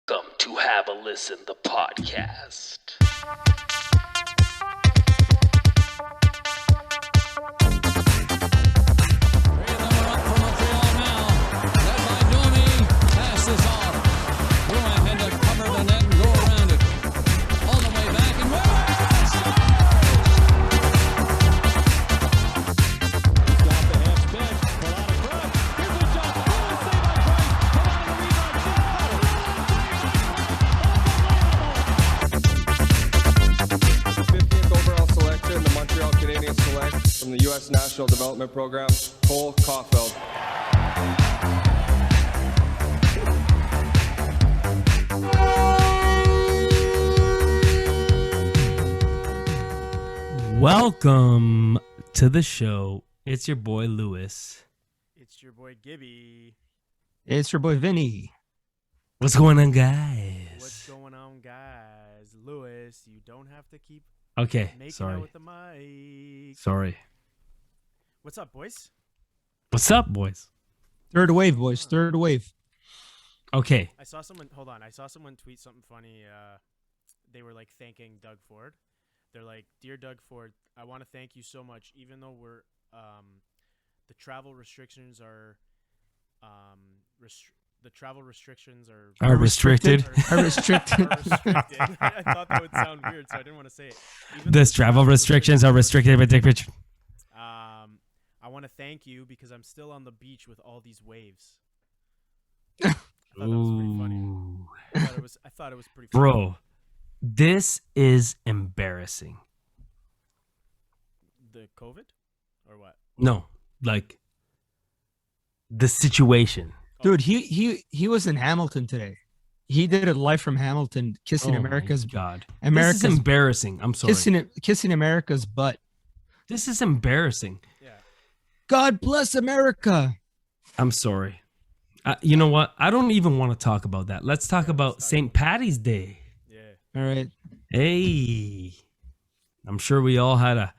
Welcome to Have a Listen, the podcast. From the U.S. National Development Program, Cole Caulfield. Welcome to the show. It's your boy Lewis. It's your boy Gibby. It's your boy Vinny. What's going on, guys? What's going on, guys? Lewis, you don't have to keep Okay, making sorry. out with the mic. Sorry. What's up, boys? What's up, boys? Third wave, boys. Third wave. Okay. I saw someone tweet something funny. They were like thanking Doug Ford. They're like, "Dear Doug Ford, I want to thank you so much. Even though we're the travel restrictions are restricted. Are restricted. Are restricted. I thought that would sound weird, so I didn't want to say it. Even though This the travel restrictions are restricted by Dick Rich. I want to thank you because I'm still on the beach with all these waves. I thought that was pretty funny. I thought it was pretty funny. Bro, this is embarrassing. The COVID? Or what? No, like the situation. Dude, he was in Hamilton today. He did it live from Hamilton, kissing Oh my America's God. America's This is embarrassing. I'm sorry. kissing America's butt. This is embarrassing. Yeah. God bless America. I'm sorry. You know what? I don't even want to talk about that. Let's talk about St. Patty's Day. Yeah. All right. Hey, I'm sure we all had a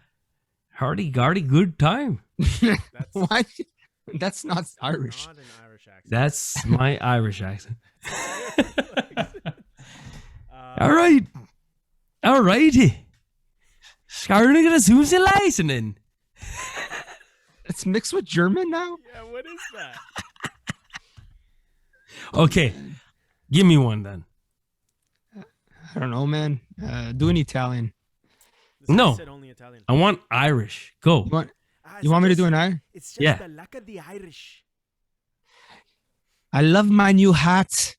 hardy-gardy good time. That's Why? That's not Irish. not an Irish accent. That's my Irish accent. Uh, All righty. Scarring a Susan Leisenen. It's mixed with German now. Yeah, what is that? Okay, give me one then. I don't know, man. Do an Italian. This guy No. said only Italian. I want Irish. Go. You want me to do an Irish? It's just Yeah. the luck of the Irish. I love my new hat.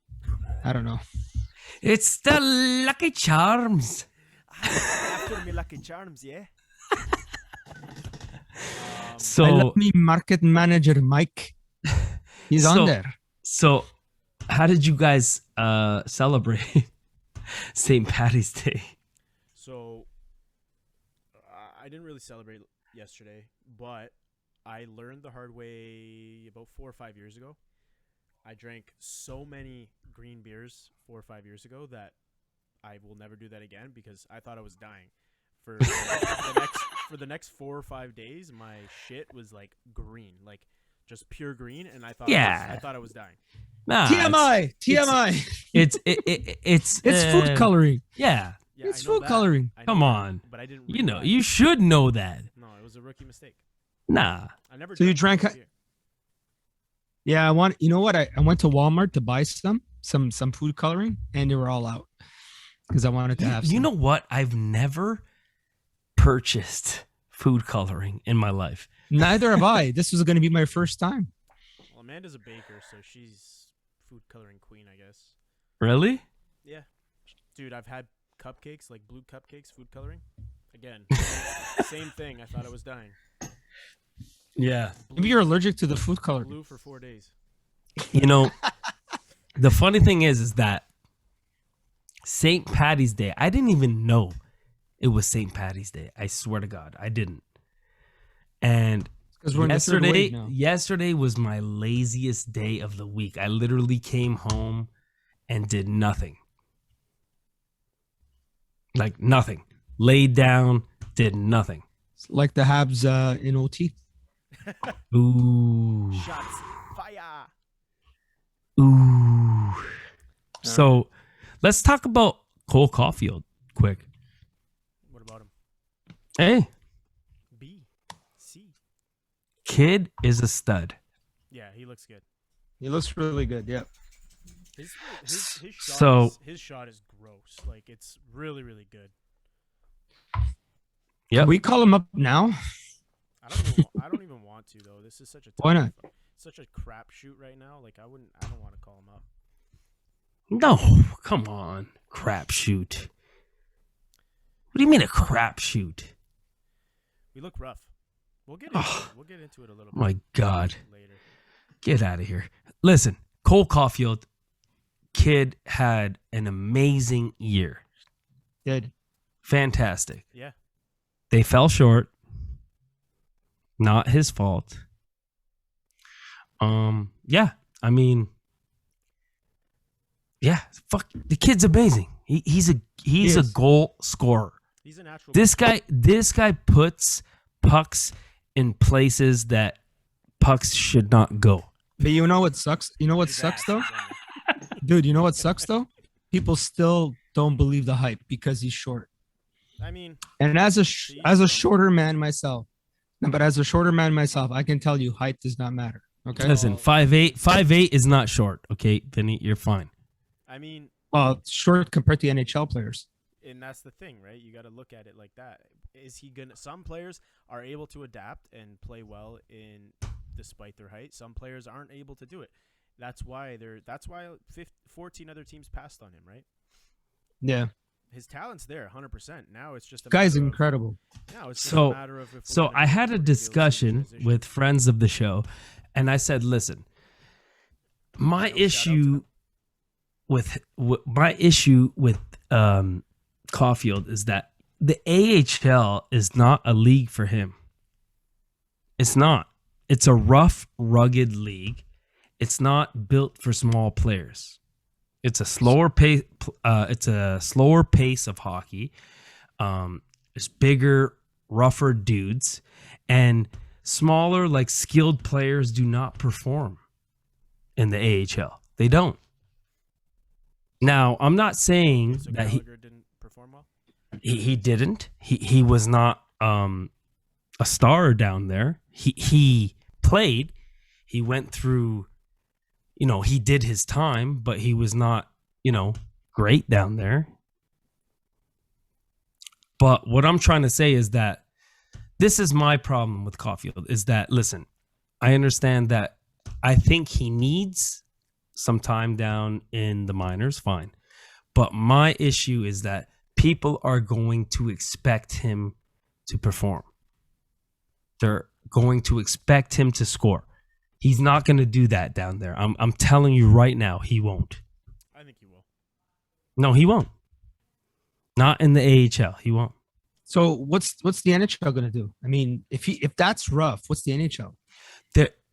I don't know. It's the Lucky Charms. After me Lucky Charms, yeah? So, I love me market manager Mike. He's So- on there. so how did you guys celebrate St. Patty's Day? So, I didn't really celebrate yesterday, but I learned the hard way about 4 or 5 years ago. I drank so many green beers 4 or 5 years ago that I will never do that again because I thought I was dying. For the next 4 or 5 days, my shit was like green, like just pure green, and I thought I thought I was dying. Nah, TMI. TMI. It's It's food coloring. Yeah. Yeah, It's I know food that. coloring. I know Come that, on. but I didn't. You know, realize- you should know that. No, it was a rookie mistake. Nah. I never. So you drank beer. Yeah, you know what? I went to Walmart to buy some food coloring, and they were all out because I wanted to have some. You know what? I've never purchased food coloring in my life. Neither have I. This was going to be my first time. Well, Amanda's a baker, so she's food coloring queen, I guess. Really? Yeah, dude, I've had cupcakes, like blue cupcakes, food coloring. Again, same thing. I thought I was dying. Yeah. Maybe you're allergic to the food coloring. Blue for 4 days. You know, the funny thing is that St. Patty's Day, I didn't even know it was St. Patty's Day. I swear to God, I didn't. And Because we're in the third wave now. yesterday was my laziest day of the week. I literally came home and did nothing. Like nothing. Laid down, did nothing. It's like the Habs in OT. Ooh. Shots fire. Ooh. So Let's talk about Cole Caulfield quick. What about him? Hey, B, C. kid is a stud. Yeah, he looks good. He looks really good. Yeah. His shot So- his shot is gross. Like it's really really good. Yep. Can we call him up now? I don't even want to though. This is such a Why not? such a crap shoot right now. Like I don't want to call him up. No, come on. Crap shoot. What do you mean a crap shoot? We look rough. We'll get into Ugh. it. We'll get into it a little Oh my God. later. Get out of here. Listen, Cole Caulfield, kid had an amazing year. Did. Fantastic. Yeah. They fell short. Not his fault. Yeah. I mean, yeah. Fuck. The kid's amazing. He's a is. goal scorer. He's a natural. This guy puts pucks in places that pucks should not go. But you know what sucks? You know what His sucks ass though? is on it. Dude, you know what sucks though? People still don't believe the hype because he's short. I mean, And as a shorter man myself, no, but as a shorter man myself, I can tell you height does not matter. Okay. Listen, 5'8" is not short. Okay, Vinny, you're fine. I mean, Well, short compared to NHL players. and that's the thing, right? You got to look at it like that. Is he gonna? Some players are able to adapt and play well despite their height. Some players aren't able to do it. That's why 14 other teams passed on him, right? Yeah. His talent's there, 100%. Now it's just a Guy's matter of- incredible. Now it's just So- a matter of if we're So gonna I be had able a to deal with discussion transition. with friends of the show, and I said, "Listen, my Shout out to issue with Caulfield is that the AHL is not a league for him. It's not. It's a rough, rugged league. It's not built for small players. It's a slower pace. It's a slower pace of hockey. There's bigger, rougher dudes, and smaller, like skilled players do not perform in the AHL. They don't. Now, I'm not saying So that Gallagher didn't perform well. he didn't. He was not a star down there. He played. He went through. He did his time, but he was not, great down there. But what I'm trying to say is that this is my problem with Caulfield is that, listen, I understand that I think he needs some time down in the minors, fine. But my issue is that people are going to expect him to perform. They're going to expect him to score. He's not going to do that down there. I'm telling you right now, he won't. I think he will. No, he won't. Not in the AHL. He won't. So what's the NHL gonna do? I mean, if that's rough, what's the NHL?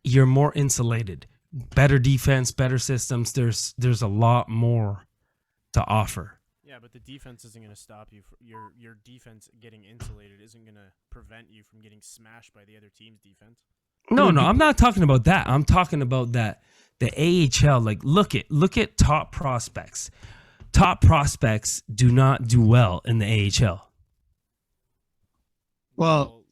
You're more insulated. Better defense, better systems. There's a lot more to offer. Yeah, but the defense isn't going to stop you. Your defense getting insulated isn't going to prevent you from getting smashed by the other team's defense. No, I'm not talking about that. I'm talking about that the AHL. Like, look at top prospects. Top prospects do not do well in the AHL. Well,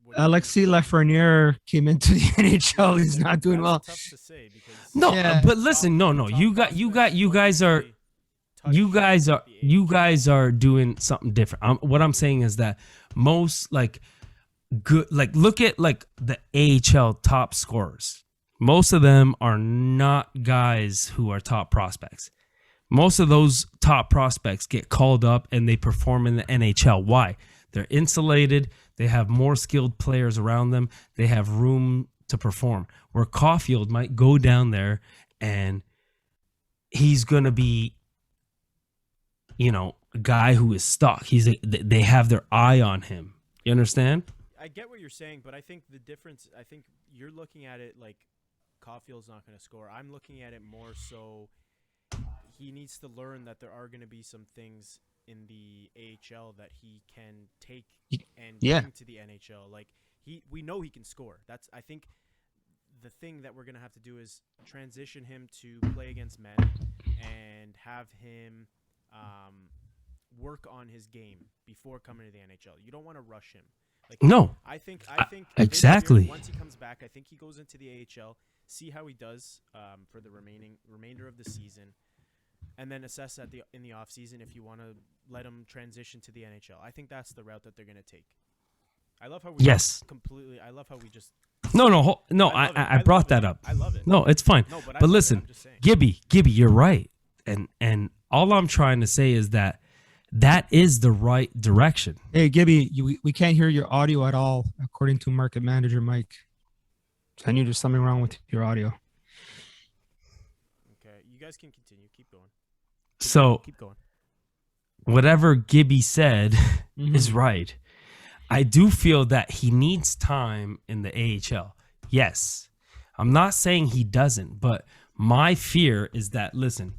what do you Alexis Lafreniere came into the NHL. He's not doing That's well. tough to say because No, Yeah. but listen, no. top You guys are. prospects You guys are touch you the guys are doing something different. What I'm saying is that most good look at the AHL top scorers. Most of them are not guys who are top prospects. Most of those top prospects get called up and they perform in the NHL. Why? They're insulated. They have more skilled players around them. They have room to perform. Where Caulfield might go down there and he's going to be a guy who is stuck. They have their eye on him. You understand? I get what you're saying, but I think the difference. I think you're looking at it like Caulfield's not going to score. I'm looking at it more so he needs to learn that there are going to be some things in the AHL that he can take and Yeah. bring to the NHL. Like we know he can score. That's I think the thing that we're going to have to do is transition him to play against men and have him work on his game before coming to the NHL. You don't want to rush him. Like No. I think exactly. this year, once he comes back, I think he goes into the AHL, see how he does for the remainder of the season, and then assess in the off season if you want to let him transition to the NHL. I think that's the route that they're going to take. I love how we Yes. I love how we just No. I brought that up. I love it. No, it's fine. No, but But listen, I'm just saying. Gibby, you're right. And all I'm trying to say is that is the right direction. Hey, Gibby, we can't hear your audio at all, according to market manager Mike. I knew there's something wrong with your audio. Okay, you guys can continue. Keep going. So Keep going. whatever Gibby said Mhm. is right. I do feel that he needs time in the AHL. Yes. I'm not saying he doesn't, but my fear is that, listen,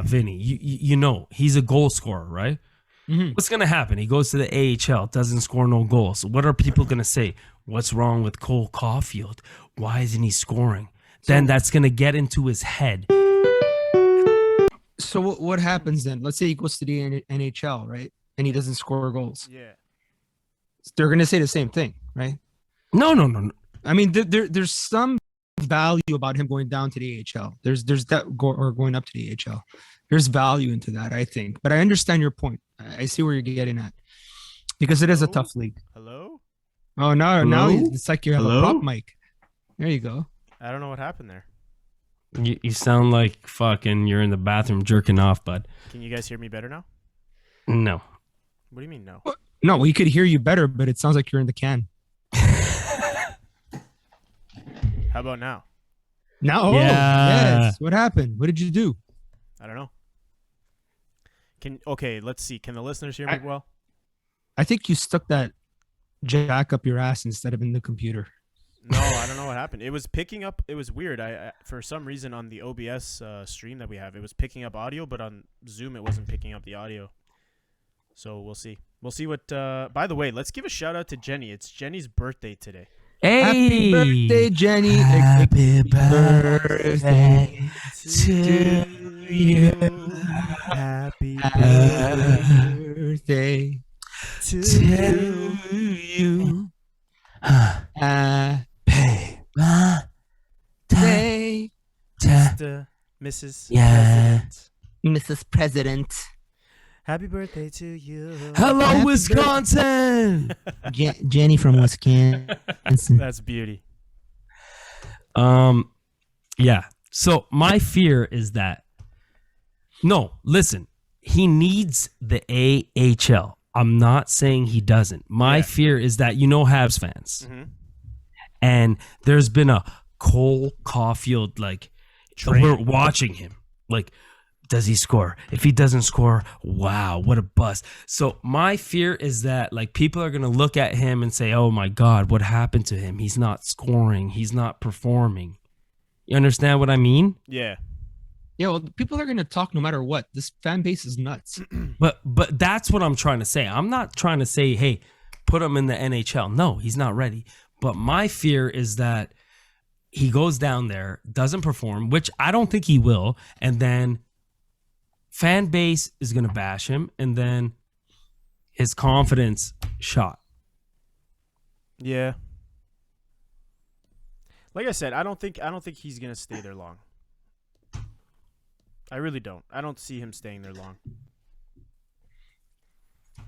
Vinny, you know, he's a goal scorer, right? Mhm. What's going to happen? He goes to the AHL, doesn't score no goals. What are people going to say? What's wrong with Cole Caulfield? Why isn't he scoring? Then that's going to get into his head. So what happens then? Let's say he goes to the NHL, right? And he doesn't score goals. Yeah. They're going to say the same thing, right? No. I mean, there's some value about him going down to the AHL. There's that or going up to the AHL. There's value into that, I think. But I understand your point. I see where you're getting at, because it is a Hello? tough league. Hello? Oh no, now Hello? it's like you have Hello? a prop mic. There you go. I don't know what happened there. You sound like fucking you're in the bathroom jerking off, bud. Can you guys hear me better now? No. What do you mean no? No, we could hear you better, but it sounds like you're in the can. How about now? Now, Yeah. yes. What happened? What did you do? I don't know. Okay, let's see. Can the listeners hear me well? I think you stuck that jack up your ass instead of in the computer. No, I don't know what happened. It was picking up. It was weird. I for some reason on the OBS stream that we have, it was picking up audio, but on Zoom it wasn't picking up the audio. So we'll see. We'll see what. By the way, let's give a shout out to Jenny. It's Jenny's birthday today. Hey. Happy birthday, Jenny. Happy birthday to you. Happy Birthday to you. Happy birthday, Mrs. Yeah. President. Mrs. President. Happy birthday to you. Hello, Happy Wisconsin. Jenny from Wisconsin. That's beauty. Yeah. So my fear is that listen, he needs the AHL. I'm not saying he doesn't. My fear is that Habs fans, and there's been a Cole Caulfield we're watching him. Does he score? If he doesn't score, wow, what a bust. So my fear is that people are gonna look at him and say, "Oh my God, what happened to him? He's not scoring. He's not performing." You understand what I mean? Yeah. Yeah, well, people are going to talk no matter what. This fan base is nuts. But that's what I'm trying to say. I'm not trying to say, hey, put him in the NHL. No, he's not ready. But my fear is that he goes down there, doesn't perform, which I don't think he will, and then fan base is going to bash him, and then his confidence shot. Yeah. Like I said, I don't think he's gonna stay there long. I really don't. I don't see him staying there long.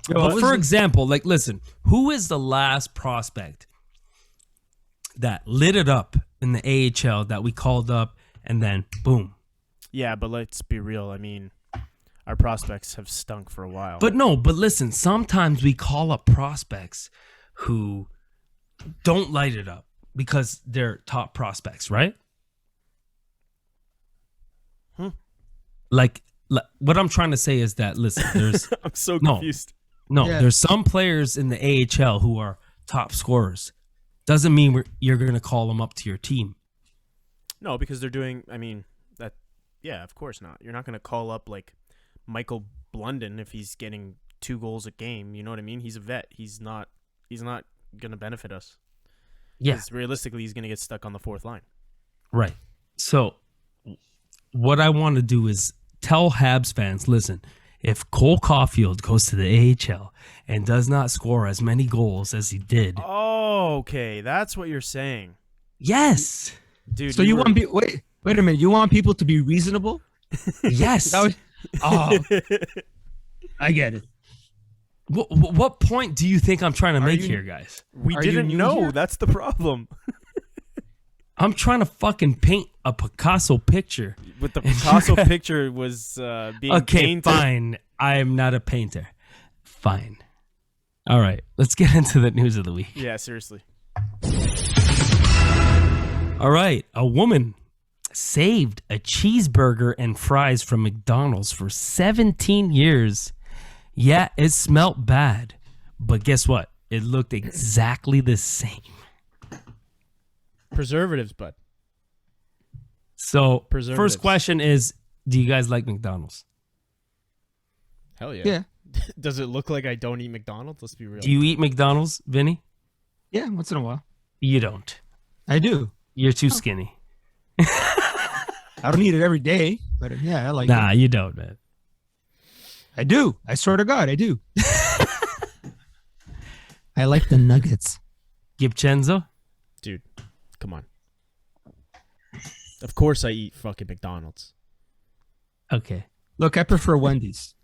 But for example, listen, who is the last prospect that lit it up in the AHL that we called up and then boom? Yeah, but let's be real. I mean, our prospects have stunk for a while. But listen, sometimes we call up prospects who don't light it up because they're top prospects, right? What I'm trying to say is that, listen, there's I'm so confused. There's some players in the AHL who are top scorers. Doesn't mean you're going to call them up to your team. No, because they're doing. I mean, yeah, of course not. You're not going to call up Michael Blunden if he's getting 2 goals a game. You know what I mean? He's a vet. He's not going to benefit us. Yeah. 'Cause realistically, he's going to get stuck on the 4th line. Right. So what I want to do is tell Habs fans, listen, if Cole Caulfield goes to the AHL and does not score as many goals as he did, Oh, okay. That's what you're saying. yes, Dude, So you want wait a minute. You want people to be reasonable? yes. That was, oh, I get it. What point do you think I'm trying to make you- here, guys? we Are you didn't new know. here? That's the problem. I'm trying to fucking paint a Picasso picture. But the Picasso picture was being Okay, painted. fine. I am not a painter. Fine. All right, let's get into the news of the week. Yeah, seriously. All right, a woman saved a cheeseburger and fries from McDonald's for 17 years. Yeah, it smelled bad, but guess what? It looked exactly the same. Preservatives, bud. So, Preservatives. first question is, do you guys like McDonald's? Hell yeah. Yeah. Does it look like I don't eat McDonald's? Let's be real. Do you eat McDonald's, Vinny? Yeah, once in a while. You don't. I do. You're too skinny. I don't eat it every day, but yeah, I like it. Nah, you don't, man. I do. I swear to God, I do. I like the nuggets. Gibchenzo? Dude, come on. Of course I eat fucking McDonald's. Okay. Look, I prefer Wendy's.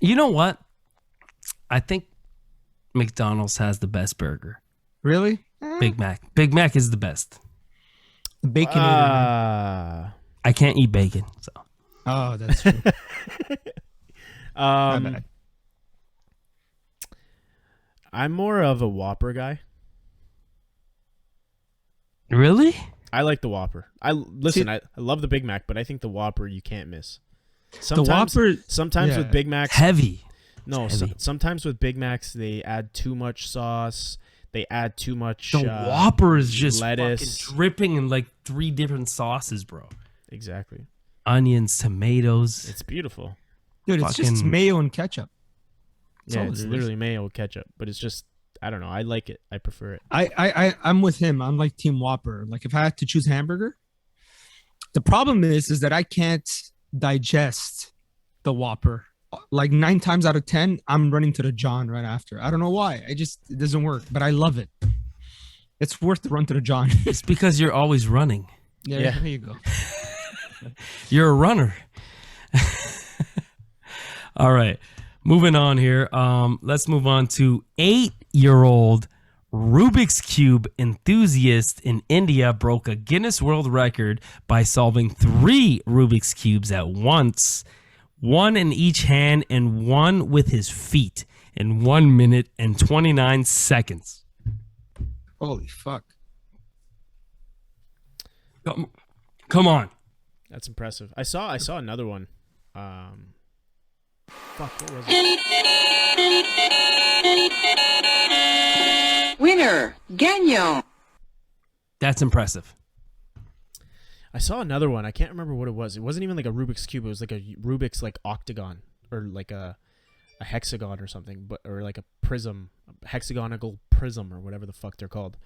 You know what? I think McDonald's has the best burger. Really? Big Mac. Big Mac is the best. The Baconator. I can't eat bacon, so. Oh, that's true. My Um, bad. I'm more of a Whopper guy. Really? I like the Whopper. I love the Big Mac, but I think the Whopper you can't miss. The Whopper. Sometimes yeah. with Big Macs, Heavy. no. It's heavy. Sometimes with Big Macs, they add too much sauce. They add too much. The Whopper is just lettuce. fucking dripping in like 3 different sauces, bro. Exactly. Onions, tomatoes. It's beautiful. Dude, it's just fucking- mayo and ketchup. That's Yeah, all it's it is. literally mayo with ketchup, but it's just I don't know. I like it. I prefer it. I'm with him. I'm like Team Whopper. Like if I had to choose hamburger, the problem is that I can't digest the Whopper. Like 9 times out of 10, I'm running to the John right after. I don't know why. It doesn't work, but I love it. It's worth the run to the John. It's because you're always running. Yeah. There you go. You're a runner. All right. Moving on here. Let's move on to 8-year-old Rubik's Cube enthusiast in India broke a Guinness World Record by solving 3 Rubik's Cubes at once, 1 in each hand and 1 with his feet in 1 minute and 29 seconds. Holy fuck. Come on. That's impressive. I saw another one. Fuck, what was it? Winner, gagnant. That's impressive. I saw another one. I can't remember what it was. It wasn't even like a Rubik's Cube. It was like a Rubik's like octagon or like a hexagon or something, but or like a prism, a hexagonal prism or whatever the fuck they're called.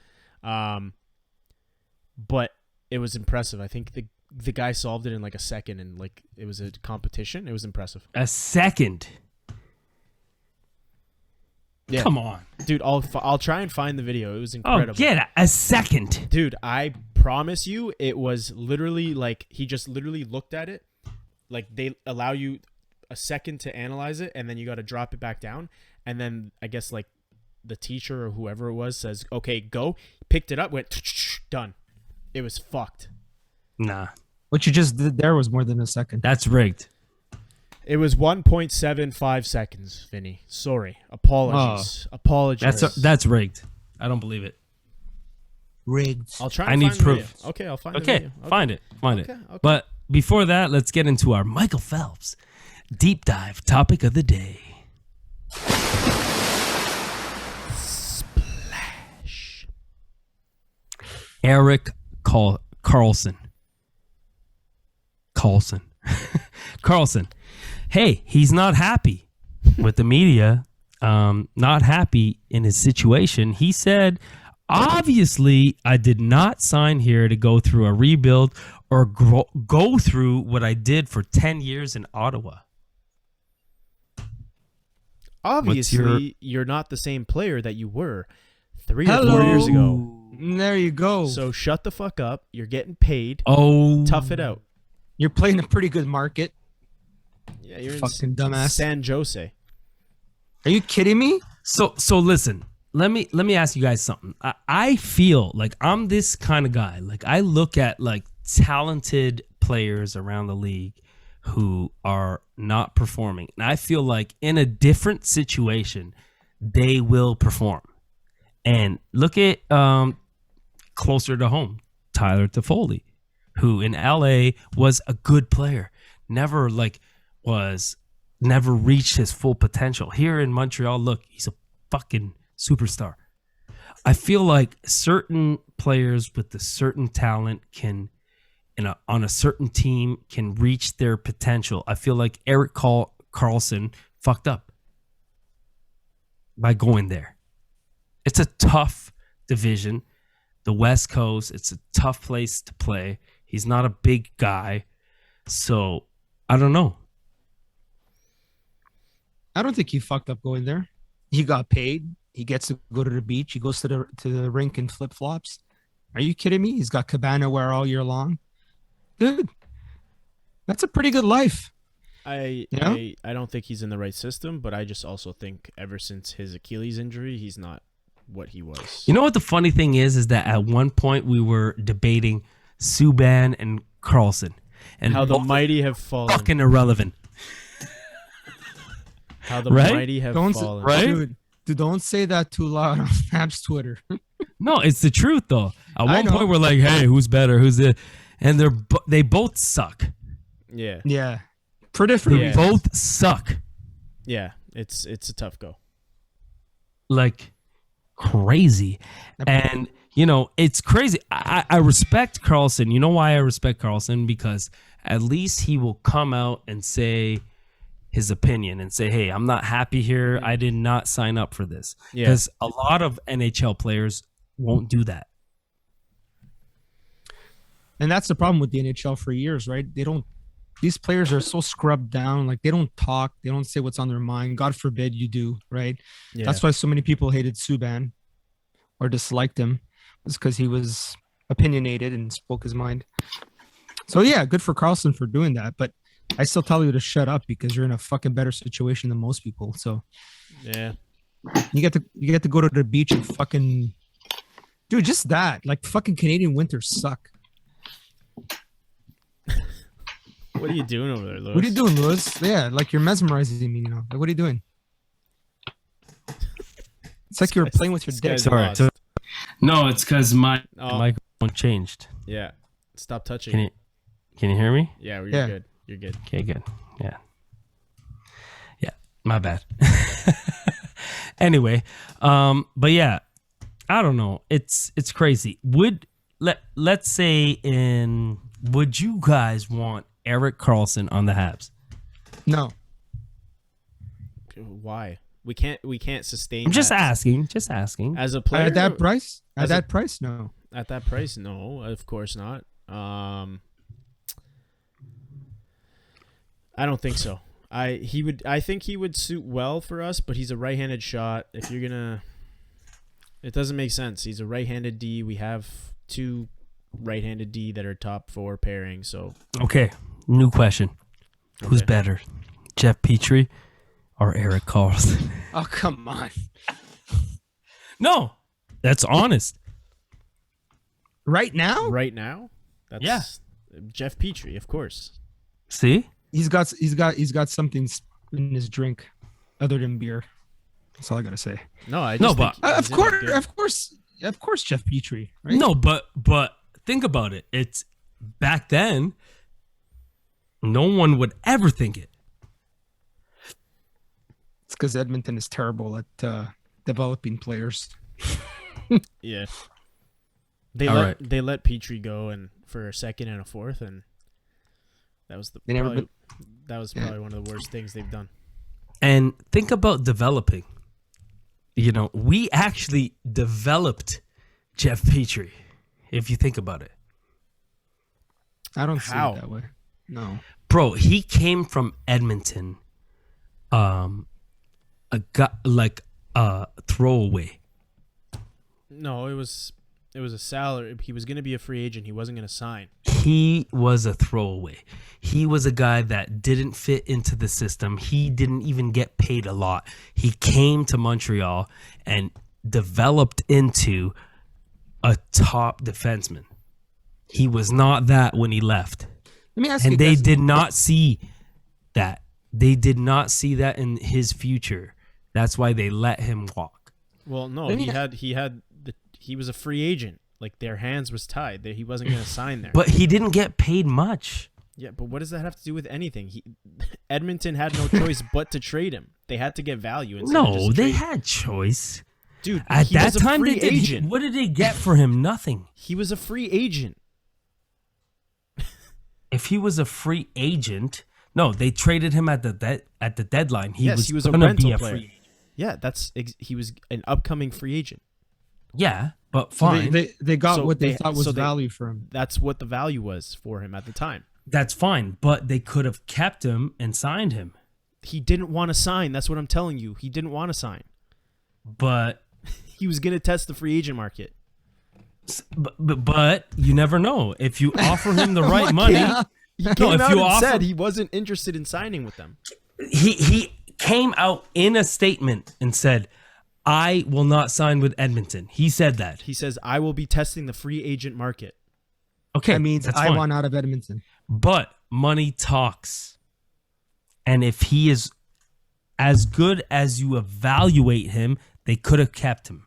But it was impressive. I think the guy solved it in like a second, and like it was a competition. It was impressive. A second. Yeah. Come on. Dude, I'll try and find the video. It was Oh, incredible. get a second. Dude, I promise you, it was literally like he just literally looked at it. Like they allow you a second to analyze it, and then you got to drop it back down. And then I guess like the teacher or whoever it was says, "Okay, go." Picked it up, went done. It was fucked. Nah, What you just did there was more than a second. that's rigged. It was 1.75 seconds, Vinny. Sorry. Apologies. Apologies. That's rigged. I don't believe it. Rigged. I'll try I and need find the proof. video. Okay, I'll find the Okay, video. Okay. find it. Okay. But before that, let's get into our Michael Phelps deep dive topic of the day. Splash. Eric Carlson. Carlson. Hey, he's not happy with the media, not happy in his situation. He said, Obviously, I did not sign here to go through a rebuild or go through what I did for 10 years in Ottawa. Obviously, you're not the same player that you were 3 or 4 years ago. There you go. So shut the fuck up. You're getting paid. Oh, Tough it out. You're playing a pretty good market. Yeah, you're Fucking in dumbass. San Jose. Are you kidding me? So listen. Let me ask you guys something. I feel like I'm this kind of guy. Like I look at like talented players around the league who are not performing, and I feel like in a different situation they will perform. And look at closer to home, Tyler Toffoli, who in LA was a good player, never reached his full potential. Here in Montreal, look, he's a fucking superstar. I feel like certain players with a certain talent can, on a certain team, can reach their potential. I feel like Erik Karlsson fucked up by going there. It's a tough division. The West Coast, it's a tough place to play. He's not a big guy. So, I don't know. I don't think he fucked up going there. He got paid. He gets to go to the beach. He goes to the rink in flip flops. Are you kidding me? He's got cabana wear all year long. Good. That's a pretty good life. I don't think he's in the right system, but I just also think ever since his Achilles injury, he's not what he was. You know what the funny thing is that at one point we were debating Subban and Karlsson, and how the both mighty have fallen. fucking irrelevant. How the Right? mighty have Don't fallen. right? Dude, don't say that too loud on Snap's Twitter. No, it's the truth though. At I one know. point we're like, "Hey, who's better? Who's it?" And they both suck. Yeah. Yeah. For different They Yeah. reasons. both suck. Yeah. It's a tough go. Like crazy. And it's crazy. I respect Karlsson. You know why I respect Karlsson? Because at least he will come out and say his opinion and say, hey, I'm not happy here. I did not sign up for this. Yeah. Because a lot of NHL players won't do that. And that's the problem with the NHL for years, right? These players are so scrubbed down. Like they don't talk. They don't say what's on their mind. God forbid you do, right? Yeah. That's why so many people hated Subban or disliked him. It's because he was opinionated and spoke his mind. So yeah, good for Karlsson for doing that. But I still tell you to shut up because you're in a fucking better situation than most people. So Yeah. you get to go to the beach and fucking dude, just that. Like fucking Canadian winters suck. What are you doing over there, Lewis? What are you doing, Lewis? Yeah, like you're mesmerizing me, Like, what are you doing? It's like you were playing with your This dick. guy's Sorry. lost. No, it's because my Oh. microphone changed. Yeah. Stop touching. Can you hear me? Yeah, you're Yeah. good. You're good. Okay, good. Yeah. Yeah, my bad. Anyway, but yeah, I don't know. It's crazy. Let's say would you guys want Erik Karlsson on the Habs? No. Why? We can't sustain I'm just that. asking. Just asking. As a player At that price? At As a- that price, no. At that price, no, of course not. I don't think so. I think he would suit well for us, but he's a right-handed shot. If you're gonna, it doesn't make sense. He's a right-handed D. We have two right-handed D that are top 4 pairing. So Okay, new question. Who's Okay. better, Jeff Petrie or Erik Karlsson? Oh, come on. No, that's honest. Right now? right now, that's Yeah. Jeff Petrie, of course. See? He's got something in his drink other than beer. That's all I gotta say. No, I No, just but- think he's in a good- Of course, Jeff Petrie, right? No, but think about it. It's back then. No one would ever think it. It's because Edmonton is terrible at developing players. Yeah. They All let Petrie go and for a second and a fourth, and that was They never probably, that was probably one of the worst things they've done. And think about developing. We actually developed Jeff Petrie, if you think about it. I don't see How? it that way. No. Bro, he came from Edmonton, a guy like a throwaway. No, it was a salary. He was going to be a free agent. He wasn't going to sign. He was a throwaway. He was a guy that didn't fit into the system. He didn't even get paid a lot. He came to Montreal and developed into a top defenseman. He was not that when he left. Let me ask you And they this. did not see that. They did not see that in his future. That's why they let him walk. Well, no, Let me- he was a free agent. Like their hands was tied. He wasn't going to sign there. But he didn't get paid much. Yeah, but what does that have to do with anything? Edmonton had no choice but to trade him. They had to get value. Instead of No, just they trade. had choice. Dude, At he that was a time, free they did. agent. What did they get for him? Nothing. He was a free agent. If he was a free agent, no, they traded him at the deadline. He Yes, was he was a gonna rental be a player. free. Yeah, he was an upcoming free agent. Yeah, but So fine. they got So what they they- thought was so they- value for him. That's what the value was for him at the time. That's fine. But they could have kept him and signed him. He didn't want to sign. That's what I'm telling you. He didn't want to sign. But He was going to test the free agent market. but you never know. If you offer him the right money, He No, came if out you and offer- said he wasn't interested in signing with them. he came out in a statement and said, "I will not sign with Edmonton." He said that. He says, I will be testing the free agent market. Okay, That means that's I fine. want out of Edmonton. But money talks. And if he is as good as you evaluate him, they could have kept him.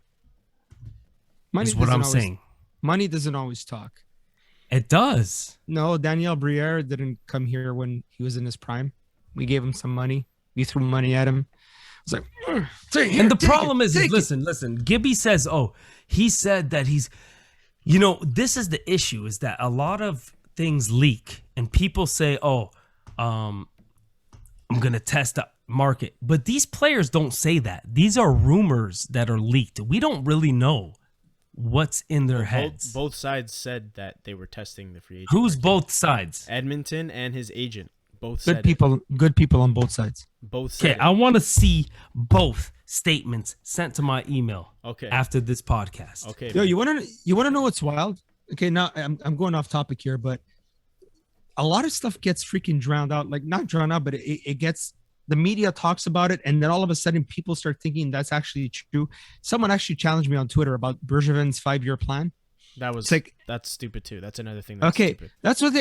Money Is what doesn't I'm always- saying. Money doesn't always talk. It does. No, Daniel Briere didn't come here when he was in his prime. We gave him some money. We threw money at him. It's like, take it, And the take problem it, is take it." listen. Gibby says, he said that he's, this is the issue, is that a lot of things leak and people say, I'm going to test the market. But these players don't say that. These are rumors that are leaked. We don't really know what's in their heads. Both sides said that they were testing the free agent Who's market. both sides? Edmonton and his agent. Both Good said good people on both sides. It. Both said Okay, it. I want to see both statements sent to my email Okay. after this podcast. Okay. Yo, man. you want to know what's wild? Okay, now I'm going off topic here, but a lot of stuff gets freaking drowned out. Like not drowned out, but it gets, the media talks about it, and then all of a sudden people start thinking that's actually true. Someone actually challenged me on Twitter about Bergevin's 5-year plan. That was It's like, that's stupid too. That's another thing that's okay, stupid. that's what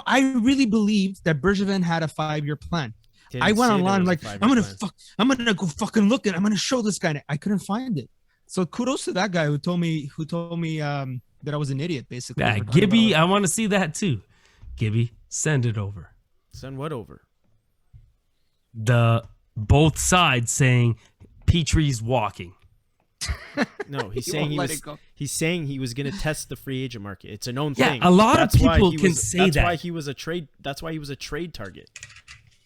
I really believed that Bergevin had a 5-year plan. Didn't I went say there online was a like, 5-year plan. I'm gonna go fucking look at it. I'm gonna show this guy. I couldn't find it. So kudos to that guy who told me that I was an idiot, basically. Yeah, for talking Gibby, about I want to see that too. Gibby, send it over. Send what over? The both sides saying Petrie's walking. No, he's He saying won't he let was. it go. He's saying he was going to test the free agent market. It's a known Yeah, thing. a lot of why people he can was- say that's that. why he was a trade. That's why he was a trade target.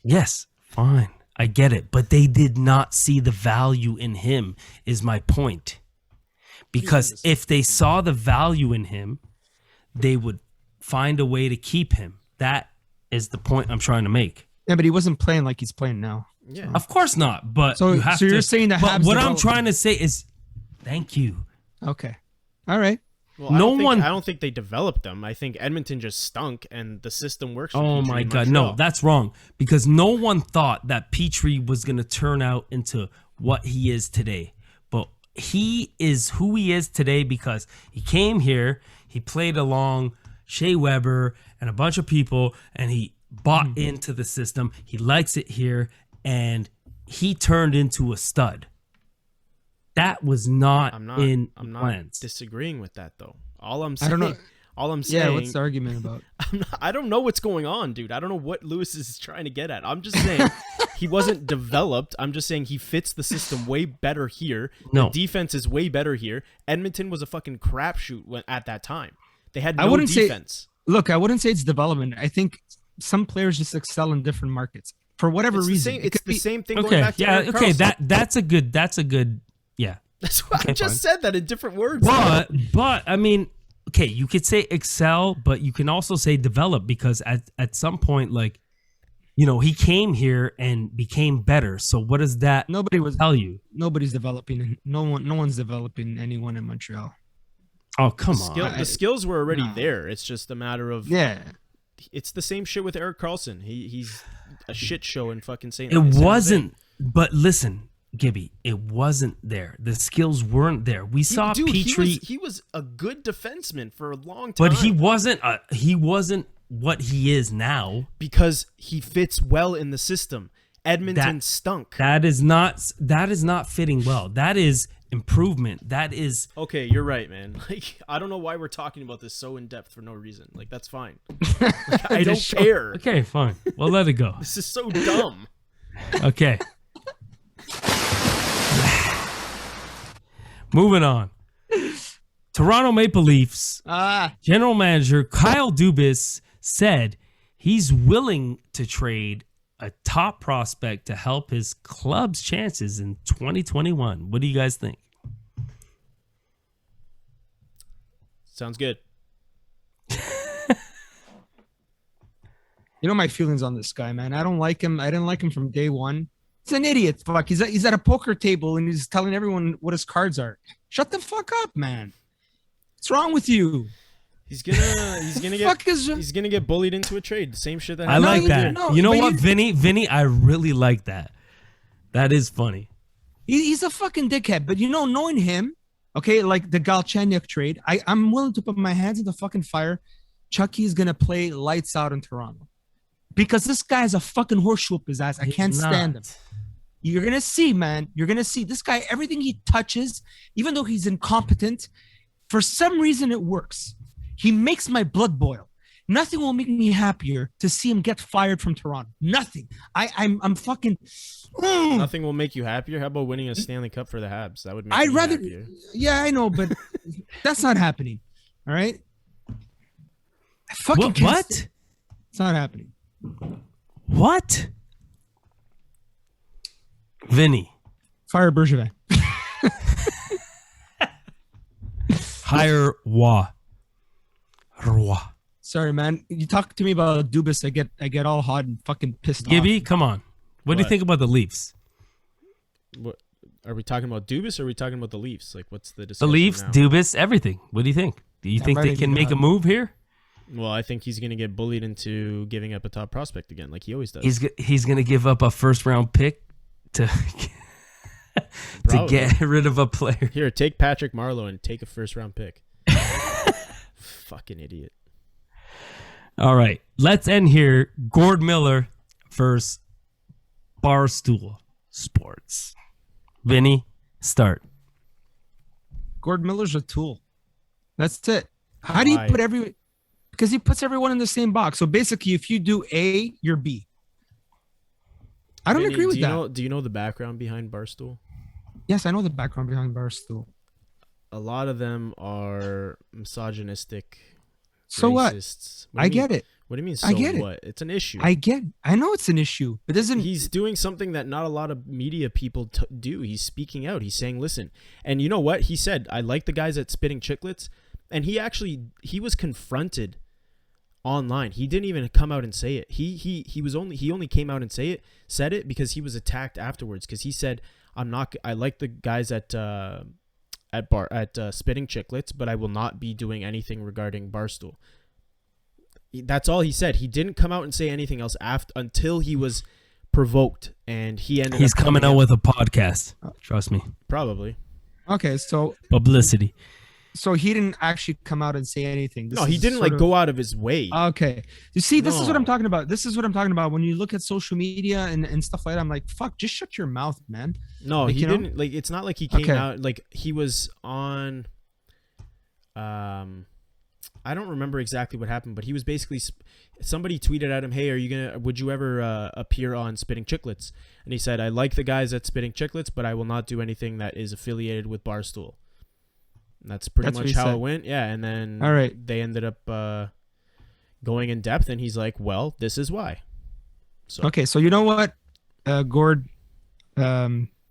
Yes, fine. I get it. But they did not see the value in him, is my point. Because if they saw the value in him, they would find a way to keep him. That is the point I'm trying to make. Yeah, but he wasn't playing like he's playing now. Yeah. Of course not. But So- you have so to, you're saying the but Habs what I'm developed trying him. to say is, thank you. Okay. All right. Well, No one- I don't think they developed them. I think Edmonton just stunk, and the system works. For Oh Petrie my in God. Montreal. No, that's wrong. Because no one thought that Petrie was going to turn out into what he is today. But he is who he is today because he came here, he played along Shea Weber and a bunch of people, and he bought into the system. He likes it here, and he turned into a stud. That was not, I'm not. in I'm the not plans. disagreeing with that though. All I'm I saying. don't know. All I'm saying. Yeah, what's the argument about? I don't know what's going on, dude. I don't know what Lewis is trying to get at. I'm just saying he wasn't developed. I'm just saying he fits the system way better here. No. The defense is way better here. Edmonton was a fucking crapshoot at that time. They had I no wouldn't say- defense. Look, I wouldn't say it's development. I think some players just excel in different markets for whatever It's the reason. same, It it's could the be- same thing going Okay, back to yeah, Erik okay, Karlsson. that's a good, yeah. That's why I Okay, just fine. said that in different words. But I mean, okay, you could say excel, but I mean, okay, you could say excel, but you can also say develop because at some point, like, you know, he came here and became better. So what does that tell you? Nobody's developing. No one's developing anyone in Montreal. Oh, come on. The skills were already No. there. It's just a matter of Yeah. It's the same shit with Eric Carlson. He's a shit show in fucking St. It wasn't, but listen, Gibby, it wasn't there. The skills weren't there. We saw Petrie. He was a good defenseman for a long time. But he wasn't what he is now. Because he fits well in the system. Edmonton stunk. That is not fitting well. That is improvement. That is Okay, you're right, man. Like, I don't know why we're talking about this so in depth for no reason. Like, that's fine. Like, I don't care. okay. Fine. Well, let it go. This is so dumb. Okay. Moving on. Toronto Maple Leafs general manager Kyle Dubas said he's willing to trade a top prospect to help his club's chances in 2021. What do you guys think? Sounds good. You know my feelings on this guy, man. I don't like him. I didn't like him from day one. He's an idiot. Fuck. He's at a poker table and he's telling everyone what his cards are. Shut the fuck up, man. What's wrong with you? He's gonna get bullied into a trade. Same shit that I happened. like that. no, you know but what, Vinny? I really like that. That is funny. He's a fucking dickhead. But you know, knowing him, okay, like the Galchenyuk trade, I'm willing to put my hands in the fucking fire. Chucky's gonna play lights out in Toronto because this guy's a fucking horseshoe up his ass. I can't stand him. You're gonna see, man. You're gonna see this guy. Everything he touches, even though he's incompetent, for some reason it works. He makes my blood boil. Nothing will make me happier to see him get fired from Toronto. Nothing. I'm fucking. Nothing will make you happier. How about winning a Stanley Cup for the Habs? That would make me happier. Yeah, I know, but that's not happening. All right. I fucking can't What? stand- It's not happening. What? Vinny, Fire Bergevin. hire Roy. Sorry, man. You talk to me about Dubas, I get all hot and fucking pissed off. Gibby, come on. What do you What? think about the Leafs? What are we talking about? Dubas or are we talking about the Leafs? Like, what's the The discussion Leafs, now? Dubas, everything. What do you think? Do you think they can make a move here? Well, I think he's gonna get bullied into giving up a top prospect again, like he always does. He's going to give up a first round pick to to Probably. get rid of a player. Here, take Patrick Marleau and take a first round pick. Fucking idiot. All right, let's end here. Gord Miller versus Barstool Sports. Vinny, start. Gord Miller's a tool. That's it. How do you Why? put because he puts everyone in the same box. So basically, if you do A, you're B. I don't Vinny, agree with that. Do you know the background behind Barstool? Yes, I know the background behind Barstool. A lot of them are misogynistic. So what? racists. I get it. What do you mean? So I get it. what? It's an issue. I know it's an issue, but doesn't He's doing something that not a lot of media people do. He's speaking out. He's saying, "Listen." And you know what he said? I like the guys at Spitting Chicklets, and he was confronted online. He didn't even come out and say it. He only came out and said it because he was attacked afterwards. Because he said, I like the guys at Spitting Chicklets, but I will not be doing anything regarding Barstool. That's all he said. He didn't come out and say anything else until he was provoked, and he's coming out with a podcast. Trust me. probably. okay. So Publicity. he didn't actually come out and say anything. This No, he is didn't sort like of- go out of his way. Okay. You see, this is what No. I'm talking about. This is what I'm talking about. When you look at social media and stuff like that, I'm like, fuck, just shut your mouth, man. No, Like, he you know? didn't. Like, it's not like he came Okay. out. Like, he was on. I don't remember exactly what happened, but he was basically. Somebody tweeted at him, "Hey, would you ever appear on Spitting Chicklets?" And he said, "I like the guys at Spitting Chicklets, but I will not do anything that is affiliated with Barstool." And that's pretty That's what much he how said. it went. Yeah, and then All right. they ended up going in depth, and he's like, "Well, this is why." So Okay, so you know what, Gord,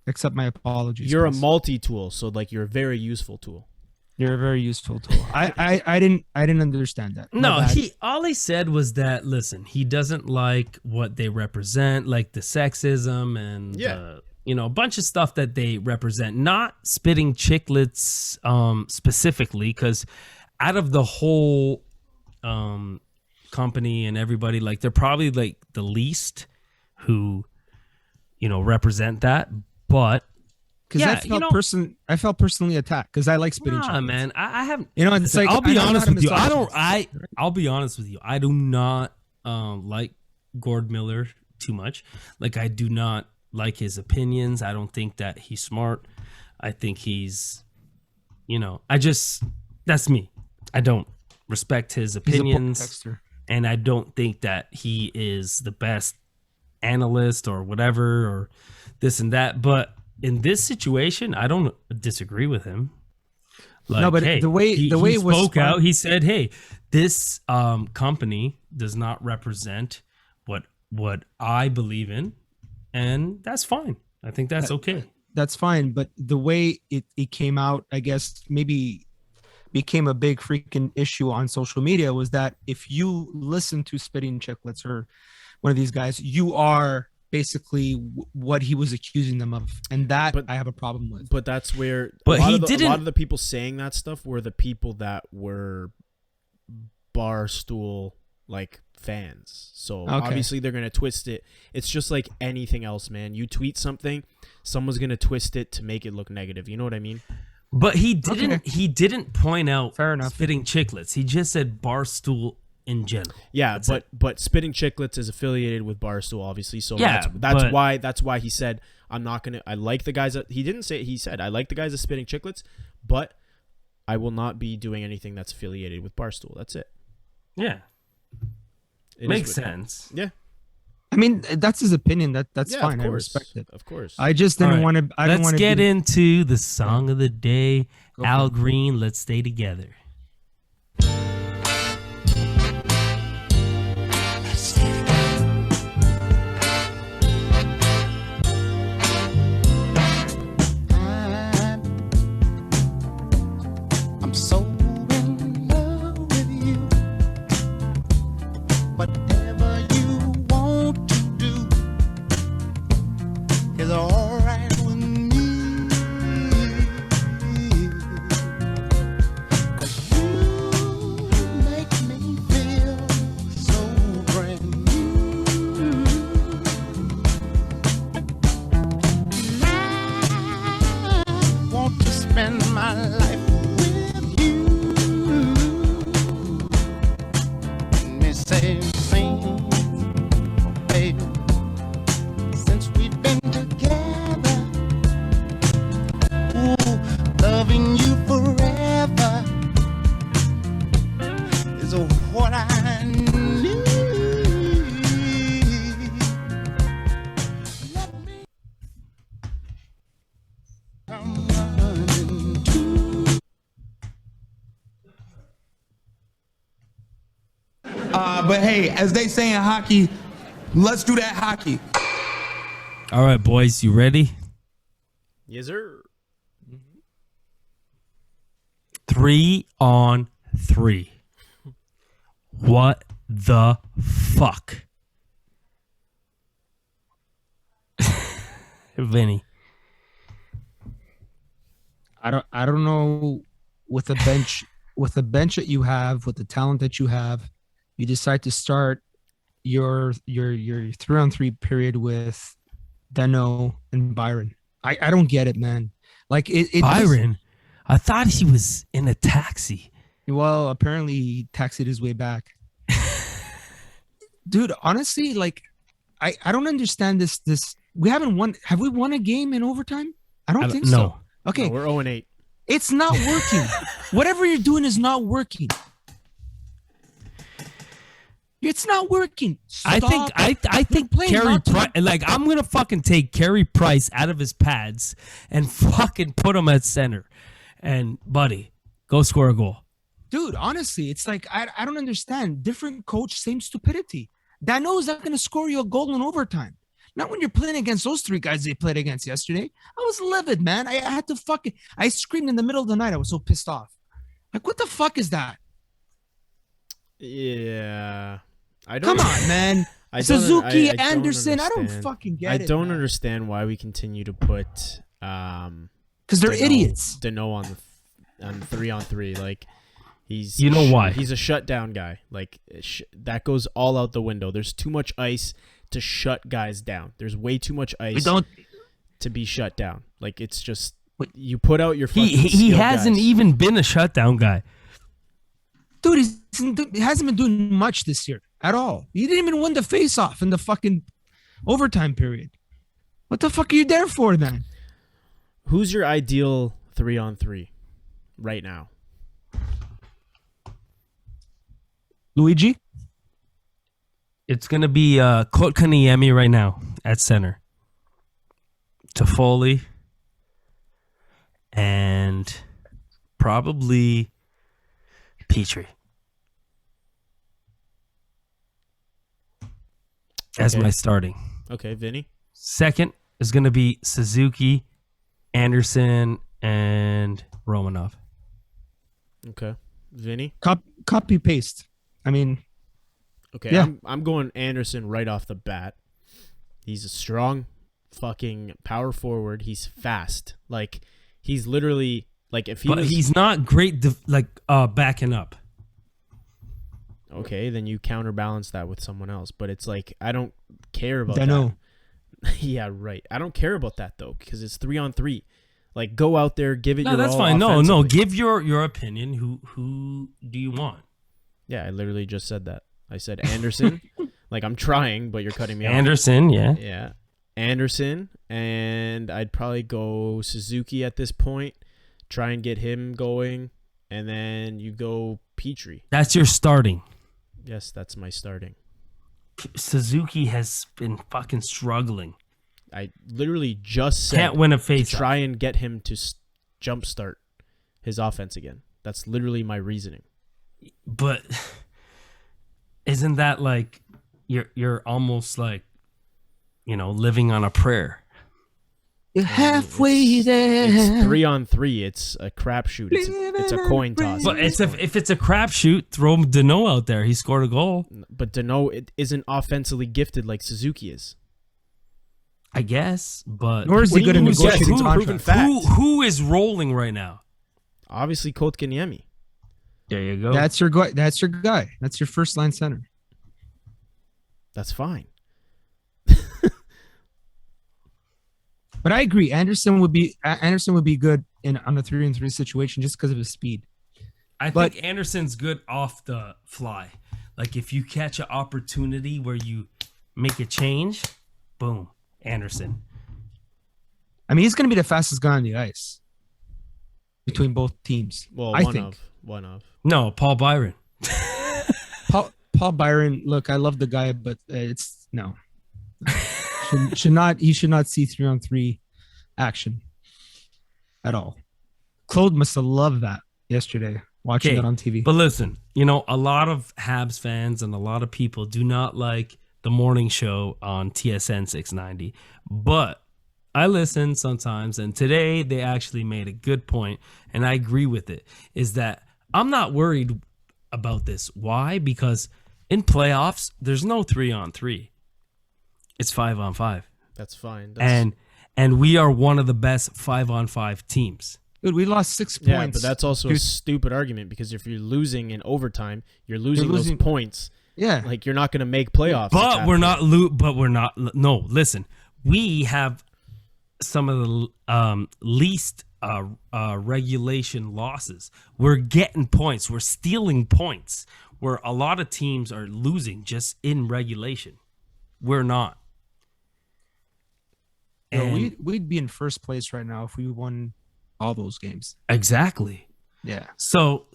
Accept my apologies. You're a please. multi-tool, so like you're a very useful tool. You're a very useful tool. I didn't understand that. My No, bad. all he said was that, listen, he doesn't like what they represent, like the sexism and a bunch of stuff that they represent. Not spitting chicklets specifically, because out of the whole company and everybody, like they're probably like the least who represent that. But Because I felt personally attacked because I like spitting. Nah, man, I haven't. It's like I'll be honest with you. misogynist. I'll be honest with you. I do not like Gord Miller too much. Like, I do not like his opinions. I don't think that he's smart. I think he's, that's me. I don't respect his opinions, and I don't think that he is the best analyst or whatever or this and that. But in this situation, I don't disagree with him. Like, no, but hey, the way he it was spoke out, he said, "Hey, this company does not represent what I believe in, and that's fine. I think that's okay. That's fine." But the way it came out, I guess maybe became a big freaking issue on social media was that if you listen to Spitting Chicklets or one of these guys, you are basically what he was accusing them of, and that I have a problem with. But that's where a lot of the people saying that stuff were the people that were Barstool like fans. So obviously they're gonna twist it. It's just like anything else, man. You tweet something, someone's gonna twist it to make it look negative. You know what I mean? But he didn't. Okay. He didn't point out Fair enough. Spitting Chicklets. He just said Barstool in general. Yeah, but Spitting Chicklets is affiliated with Barstool, obviously. So Yeah, that's why he said I'm not gonna. I like the guys that he didn't say. He said I like the guys that Spitting Chicklets, but I will not be doing anything that's affiliated with Barstool. That's it. Yeah, makes sense. Yeah, I mean, that's his opinion. That's yeah, fine. of I course, respect it. Of course. I just didn't want to. Let's get into the song of the day. Go Al for it. Green, "Let's Stay Together." I'm so in love with you. Whatever you want to do is all right with me. 'Cause you make me feel so brand new. I want to spend my life with you. Let me say, sing, baby, since we've been together, ooh, loving you forever is what I need. Let me come running to. But hey, as they say in hockey, let's do that hockey. All right, boys, you ready? Yes, sir. 3-on-3. What the fuck? Vinny. I don't know, with the bench that you have, with the talent that you have, you decide to start your 3-on-3 period with Dano and Byron. I don't get it, man. Like it Byron? I thought he was in a taxi. Well, apparently he taxied his way back. Dude, honestly, like I don't understand this. We haven't won. Have we won a game in overtime? I don't think so. No. Okay, No, we're 0-8. it's not working. Whatever you're doing is not working. It's not working. I think playing Carey not to- Price. Like, I'm gonna fucking take Carey Price out of his pads and fucking put him at center. And buddy, go score a goal. Dude, honestly, it's like I don't understand. Different coach, same stupidity. Dano is not going to score you a goal in overtime. Not when you're playing against those 3 guys they played against yesterday. I was livid, man. I had to I screamed in the middle of the night. I was so pissed off. Like, what the fuck is that? Yeah. I don't. Come on, man. I don't- Suzuki, I don't Anderson. I don't understand. fucking get I it. don't man. understand why we continue to put Because they're idiots. Dano on 3-on-3. Like, he's You know why? He's a shutdown guy. Like, that goes all out the window. There's too much ice to shut guys down. There's way too much ice to be shut down. Like, it's just you put out your fucking He skilled hasn't guys. even been a shutdown guy. Dude, he hasn't been doing much this year at all. He didn't even win the face-off in the fucking overtime period. What the fuck are you there for then? Who's your ideal 3-on-3 right now? Luigi? It's gonna be Kotkaniemi right now at center. Toffoli and probably Petrie as Okay. my starting. Okay, Vinny. Second is gonna be Suzuki, Anderson, and Romanov. Okay, Vinny. Copy paste. I mean, Okay, Yeah. I'm going Anderson right off the bat. He's a strong fucking power forward. He's fast. Like, he's literally like if he But was, he's not great backing up. okay, then you counterbalance that with someone else. But it's like I don't care about Dano. that. Yeah, right. I don't care about that though because it's 3-on-3. Like, go out there, give it No, your that's all fine. No, offensively. give your opinion. Who do you want? Yeah, I literally just said that. I said Anderson. Like, I'm trying, but you're cutting me off. Anderson, yeah. Yeah. Anderson, and I'd probably go Suzuki at this point. Try and get him going, and then you go Petrie. That's your starting. Yes, that's my starting. Suzuki has been fucking struggling. I literally just said Can't win a to face. try and get him to jumpstart his offense again. That's literally my reasoning. But isn't that like you're almost like, living on a prayer? You're halfway there. It's 3-on-3. It's a crapshoot. It's a coin toss. But if it's a crapshoot, throw Dano out there. He scored a goal. But Dano isn't offensively gifted like Suzuki is. I guess, but Nor is he good at negotiating proven contracts. fact. who is rolling right now? Obviously, Kotkaniemi. There you go. That's your guy. That's your guy. That's your first line center. That's fine. But I agree. Anderson would be good on a 3-on-3 situation just because of his speed. I but- think Anderson's good off the fly. Like if you catch an opportunity where you make a change, boom, Anderson. I mean, he's going to be the fastest guy on the ice between both teams. Well, I one think. of. No, Paul Byron. Paul Byron. Look, I love the guy, but it's no. should not. He should not see 3-on-3 action at all. Claude must have loved that yesterday watching it on TV. But listen, a lot of Habs fans and a lot of people do not like the morning show on TSN 690. But I listen sometimes, and today they actually made a good point, and I agree with it, is that I'm not worried about this. Why? Because in playoffs, there's no 3-on-3. It's 5-on-5. That's fine. And we are one of the best 5-on-5 teams. Dude, we lost 6 points. Yeah, but that's also a Dude, stupid argument because if you're losing in overtime, you're losing those losing- points. yeah. Like, you're not going to make playoffs. But we're not. No, listen. We have some of the least regulation losses. We're getting points. We're stealing points. Where a lot of teams are losing just in regulation. We're not. Yo, And we'd be in first place right now if we won all those games. exactly. Yeah. So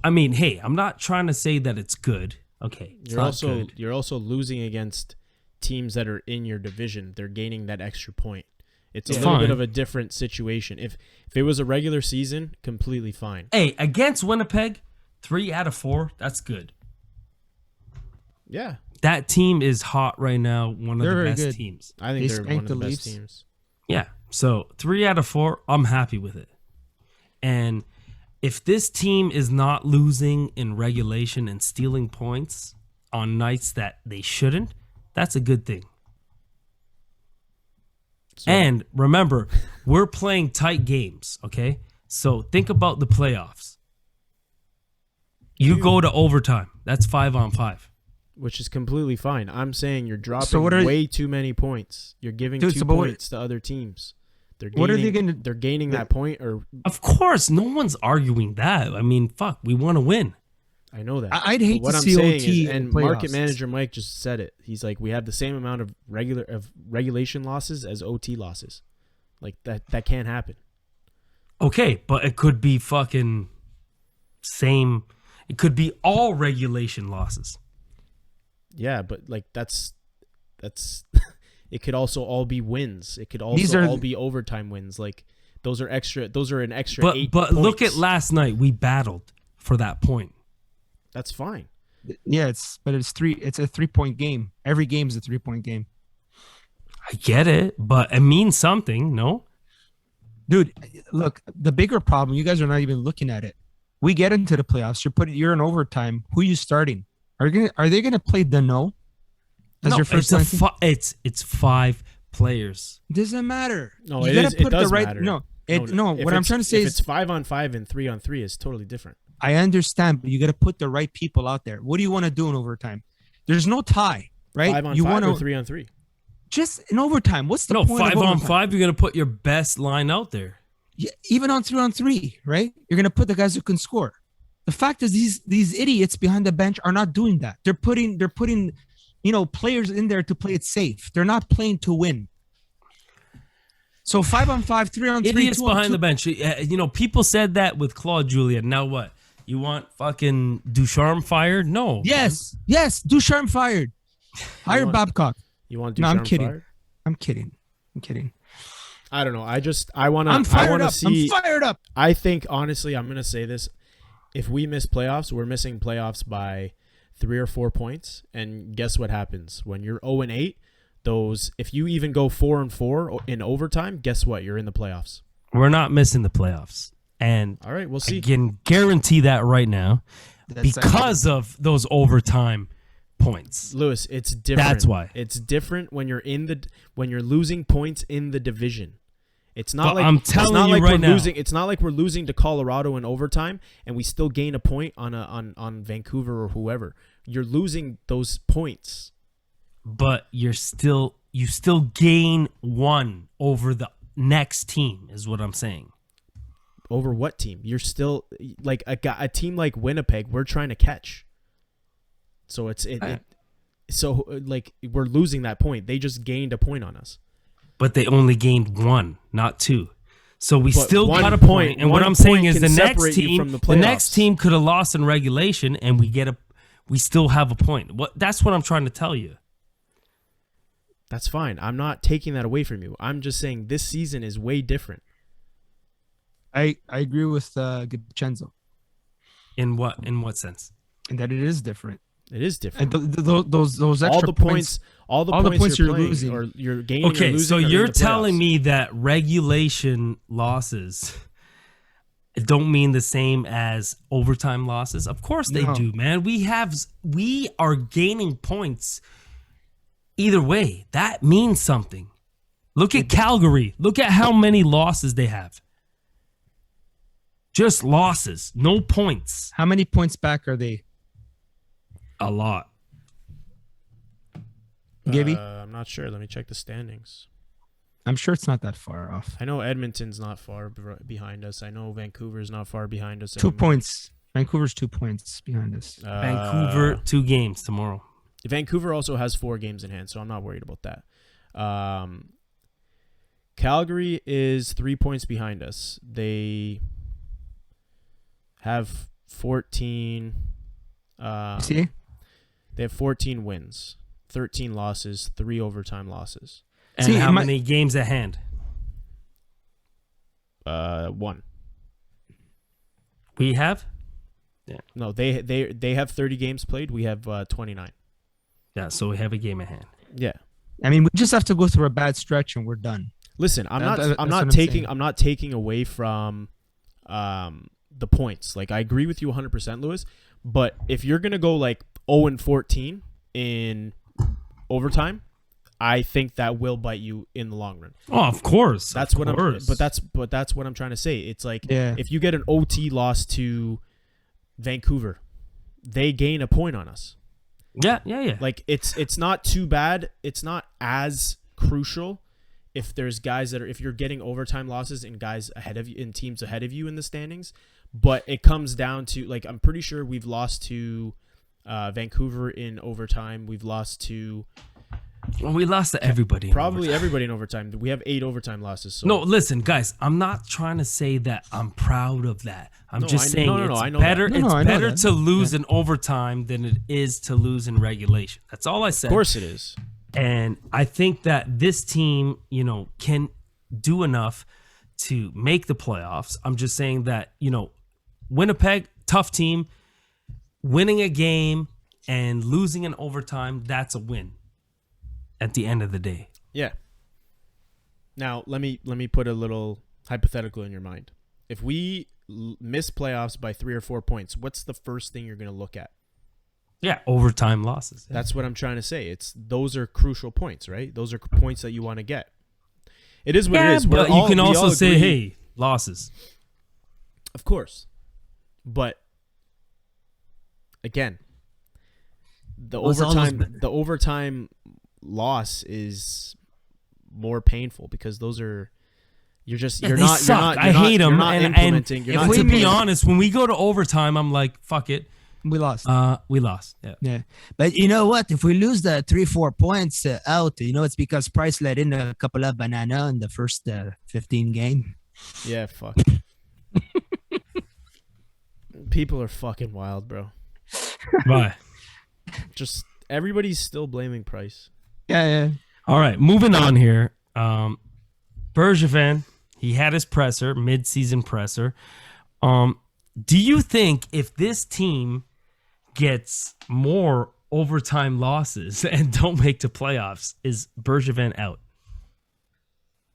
I mean, hey, I'm not trying to say that it's good. Okay, it's not good. You're also losing against teams that are in your division. They're gaining that extra point. It's a Yeah. little bit Fine. of a different situation. If it was a regular season, completely fine. Hey, against Winnipeg, 3 out of 4. That's good. Yeah. that team is hot right now. One of They're the very best good. teams. I think They they're one spanked of the the best Leafs. teams. Yeah. So 3 out of 4, I'm happy with it. And if this team is not losing in regulation and stealing points on nights that they shouldn't, that's a good thing. So, And remember, we're playing tight games, okay? So think about the playoffs. You go to overtime. That's 5-on-5. which is completely fine. I'm saying you're dropping So what are- way too many points. You're giving Dude, 2 so but what- points to other teams. They're gaining, What are they gonna- They're gaining that point, or Of course, no one's arguing that. I mean, fuck, we want to win. I know that. I'd hate But what to I'm see saying OT is, in and playoffs. market manager Mike just said it. He's like, we have the same amount of regulation losses as OT losses. Like that can't happen. Okay, but it could be fucking same. It could be all regulation losses. Yeah, but like that's it could also all be wins. It could These also are- all be overtime wins. Like those are an extra But 8 but look at points. last night. We battled for that point. That's fine. Yeah, it's a 3-point game. Every game is a 3-point game. I get it, but it means something, no? Dude, look, the bigger problem, you guys are not even looking at it. We get into the playoffs. You're in overtime. Who are you starting? Are they gonna play Dano as No, your first it's line? it's 5 players. Doesn't matter. No, You it gotta is. It put the does right. matter. No, if what I'm it's- trying to say if is, it's 5-on-5 and 3-on-3 is totally different. I understand, but you got to put the right people out there. What do you want to do in overtime? There's no tie, right? 5-on-5 You want or to 3-on-3. just in overtime. What's the No, point? 5-on-5. You're gonna put your best line out there. Yeah, even on 3-on-3, right? You're gonna put the guys who can score. The fact is, these idiots behind the bench are not doing that. They're putting players in there to play it safe. They're not playing to win. So 5-on-5, 3-on-3, Idiots 2-on-2. behind the bench. People said that with Claude Julien. Now what? You want fucking Ducharme fired? No. Yes, Ducharme fired. Hire want- Babcock. You want to do No, I'm Charm kidding. fired? I'm kidding. I don't know. I want I'm to fired up. see. I'm fired up. I think honestly, I'm gonna say this: if we miss playoffs, we're missing playoffs by 3 or 4 points. And guess what happens when you're 0-8? If you even go 4-4 in overtime, guess what? You're in the playoffs. We're not missing the playoffs. And All right, we'll I see. can guarantee that right now because of those overtime points. Lewis, it's different. That's why. It's different when you're losing points in the division. It's not But like I'm it's telling not you like right we're now. losing. It's not like we're losing to Colorado in overtime and we still gain a point on Vancouver or whoever. You're losing those points. But you still gain 1 over the next team is what I'm saying. Over what team? You're still like a team like Winnipeg. We're trying to catch. So like we're losing that point. They just gained a point on us. But they only gained 1, not 2. So we But still one got a point- point. And what one I'm saying point is can the next separate you team, from the the next playoffs. team could have lost in regulation, and we still have a point. That's what I'm trying to tell you. That's fine. I'm not taking that away from you. I'm just saying this season is way different. I agree with Vincenzo In what sense? in that it is different. It is different. And those extra all the points you're playing losing. or you're gaining. or Okay, losing so are in you're the telling playoffs. me that regulation losses don't mean the same as overtime losses? Of course they No. do, man. We are gaining points either way. That means something. Look at Calgary. Look at how many losses they have. Just losses, no points. How many points back are they? A lot. Gibby? I'm not sure. Let me check the standings. I'm sure it's not that far off. I know Edmonton's not far behind us. I know Vancouver's not far behind us. 2 anymore. points. Vancouver's 2 points behind us. Vancouver, 2 games tomorrow. Vancouver also has 4 games in hand, so I'm not worried about that. Calgary is 3 points behind us. They have 14. See? They have 14 wins, 13 losses, 3 overtime losses. And See, how my- many games at hand? 1. We have? No, they have 30 games played. We have 29. Yeah, so we have a game at hand. Yeah. I mean, we just have to go through a bad stretch and we're done. Listen, I'm That's not what I'm taking saying. I'm not taking away from the points. Like I agree with you 100%, Lewis, but if you're going to go like 0-14 in overtime, I think that will bite you in the long run. Oh, of course. That's what that's what I'm trying to say. It's like if you get an OT loss to Vancouver, they gain a point on us. Yeah. Like it's not too bad. It's not as crucial if there's guys that are if you're getting overtime losses and guys ahead of you in teams ahead of you in the standings, but it comes down to like I'm pretty sure we've lost to Vancouver in overtime. We've lost to Well, we lost to everybody. probably everybody in overtime. We have 8 overtime losses. So. No, listen, guys. I'm not trying to say that I'm proud of that. I'm No, just saying no, it's I know better. that. It's I know better that. to lose in overtime than it is to lose in regulation. That's all I said. Of course it is. And I think that this team, can do enough to make the playoffs. I'm just saying that, Winnipeg, tough team, winning a game and losing in overtime, that's a win at the end of the day. Yeah. Now let me put a little hypothetical in your mind. If we miss playoffs by 3 or 4 points, what's the first thing you're going to look at? Yeah, overtime losses. Yeah. That's what I'm trying to say. Those are crucial points, right? Those are points that you want to get. It is what it is. But you can also say, hey, losses. Of course. But again, the overtime loss is more painful because those are you're They not suck. you're not I hate them. You're not implementing. You're and not to be implementing. honest, when we go to overtime, I'm like, fuck it. We lost. We lost. Yeah. Yeah. But you know what? If we lose the 3-4 points out, it's because Price let in a couple of banana in the first 15 game. Yeah, fuck. People are fucking wild, bro. Bye. Just everybody's still blaming Price. Yeah. All right, moving on here. Bergevin, he had his presser, mid-season presser. Do you think if this team gets more overtime losses and don't make the playoffs, is Bergevin out?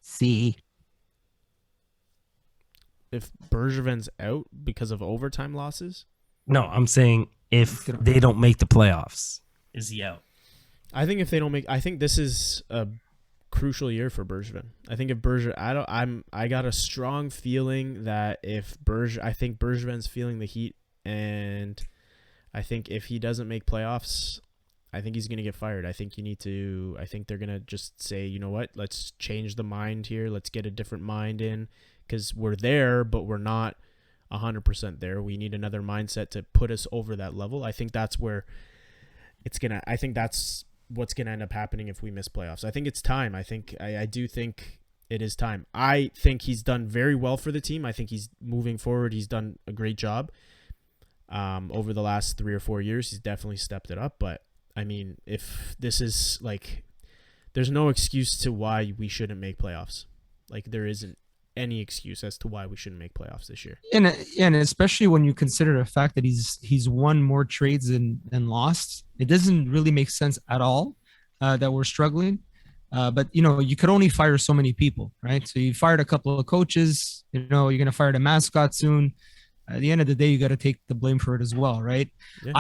See. If Bergevin's out because of overtime losses, No, I'm saying if they don't make the playoffs, is he out? I think if they don't make, I think this is a crucial year for Bergevin. I think if I got a strong feeling that I think Bergevin's feeling the heat, and I think if he doesn't make playoffs, I think he's going to get fired. I think they're going to just say, you know what, let's change the mind here. Let's get a different mind in because we're there, but we're not 100% there. We need another mindset to put us over that level. I think that's where I think that's what's going to end up happening if we miss playoffs. I think it's time. I do think it is time. I think he's done very well for the team. I think he's moving forward. He's done a great job. Over the last 3 or 4 years, he's definitely stepped it up. But I mean, if this is like, there's no excuse to why we shouldn't make playoffs. Like there isn't any excuse as to why we shouldn't make playoffs this year. And especially when you consider the fact that he's won more trades than lost, it doesn't really make sense at all that we're struggling. But you could only fire so many people, right? So you fired a couple of coaches. You're going to fire the mascot soon. At the end of the day, you got to take the blame for it as well, right? Yeah.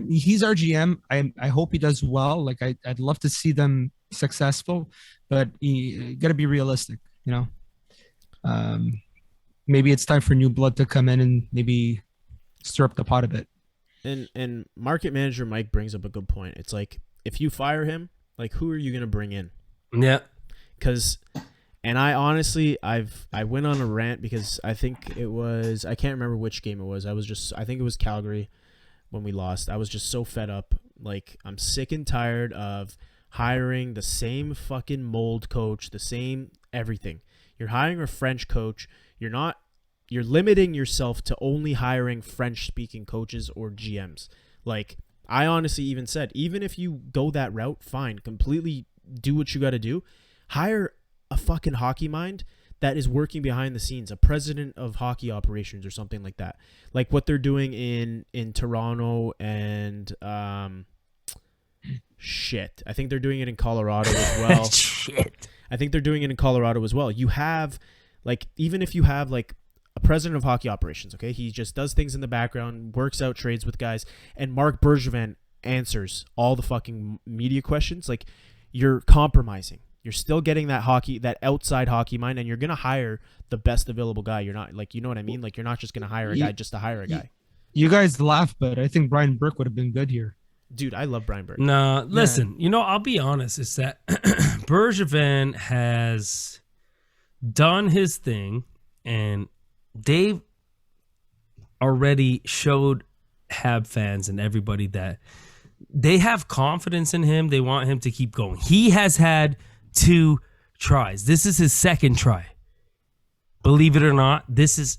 He's our GM. I hope he does well. Like I'd love to see them successful, but you got to be realistic, Maybe it's time for new blood to come in and maybe stir up the pot a bit. And market manager Mike brings up a good point. It's like if you fire him, like who are you going to bring in? Yeah. And I honestly, I went on a rant because I think it was, I can't remember which game it was. I think it was Calgary when we lost. I was just so fed up. Like I'm sick and tired of hiring the same fucking mold coach, the same everything. You're hiring a French coach. You're limiting yourself to only hiring French-speaking coaches or GMs. Like, I honestly even said, even if you go that route, fine, completely do what you got to do. Hire a fucking hockey mind that is working behind the scenes, a president of hockey operations or something like that. Like what they're doing in Toronto and shit. I think they're doing it in Colorado as well. Shit. I think they're doing it in Colorado as well. You have, like, even if you have, like, a president of hockey operations, okay? He just does things in the background, works out trades with guys, and Mark Bergevin answers all the fucking media questions. Like, you're compromising. You're still getting that outside hockey mind, and you're going to hire the best available guy. You're not, like, you know what I mean? Like, you're not just going to hire a guy just to hire a guy. You guys laugh, but I think Brian Burke would have been good here. Dude, I love Brian Burke. No, listen, I'll be honest. It's that Bergevin has done his thing, and Dave already showed Hab fans and everybody that they have confidence in him. They want him to keep going. He has had 2 tries. This is his second try. Believe it or not,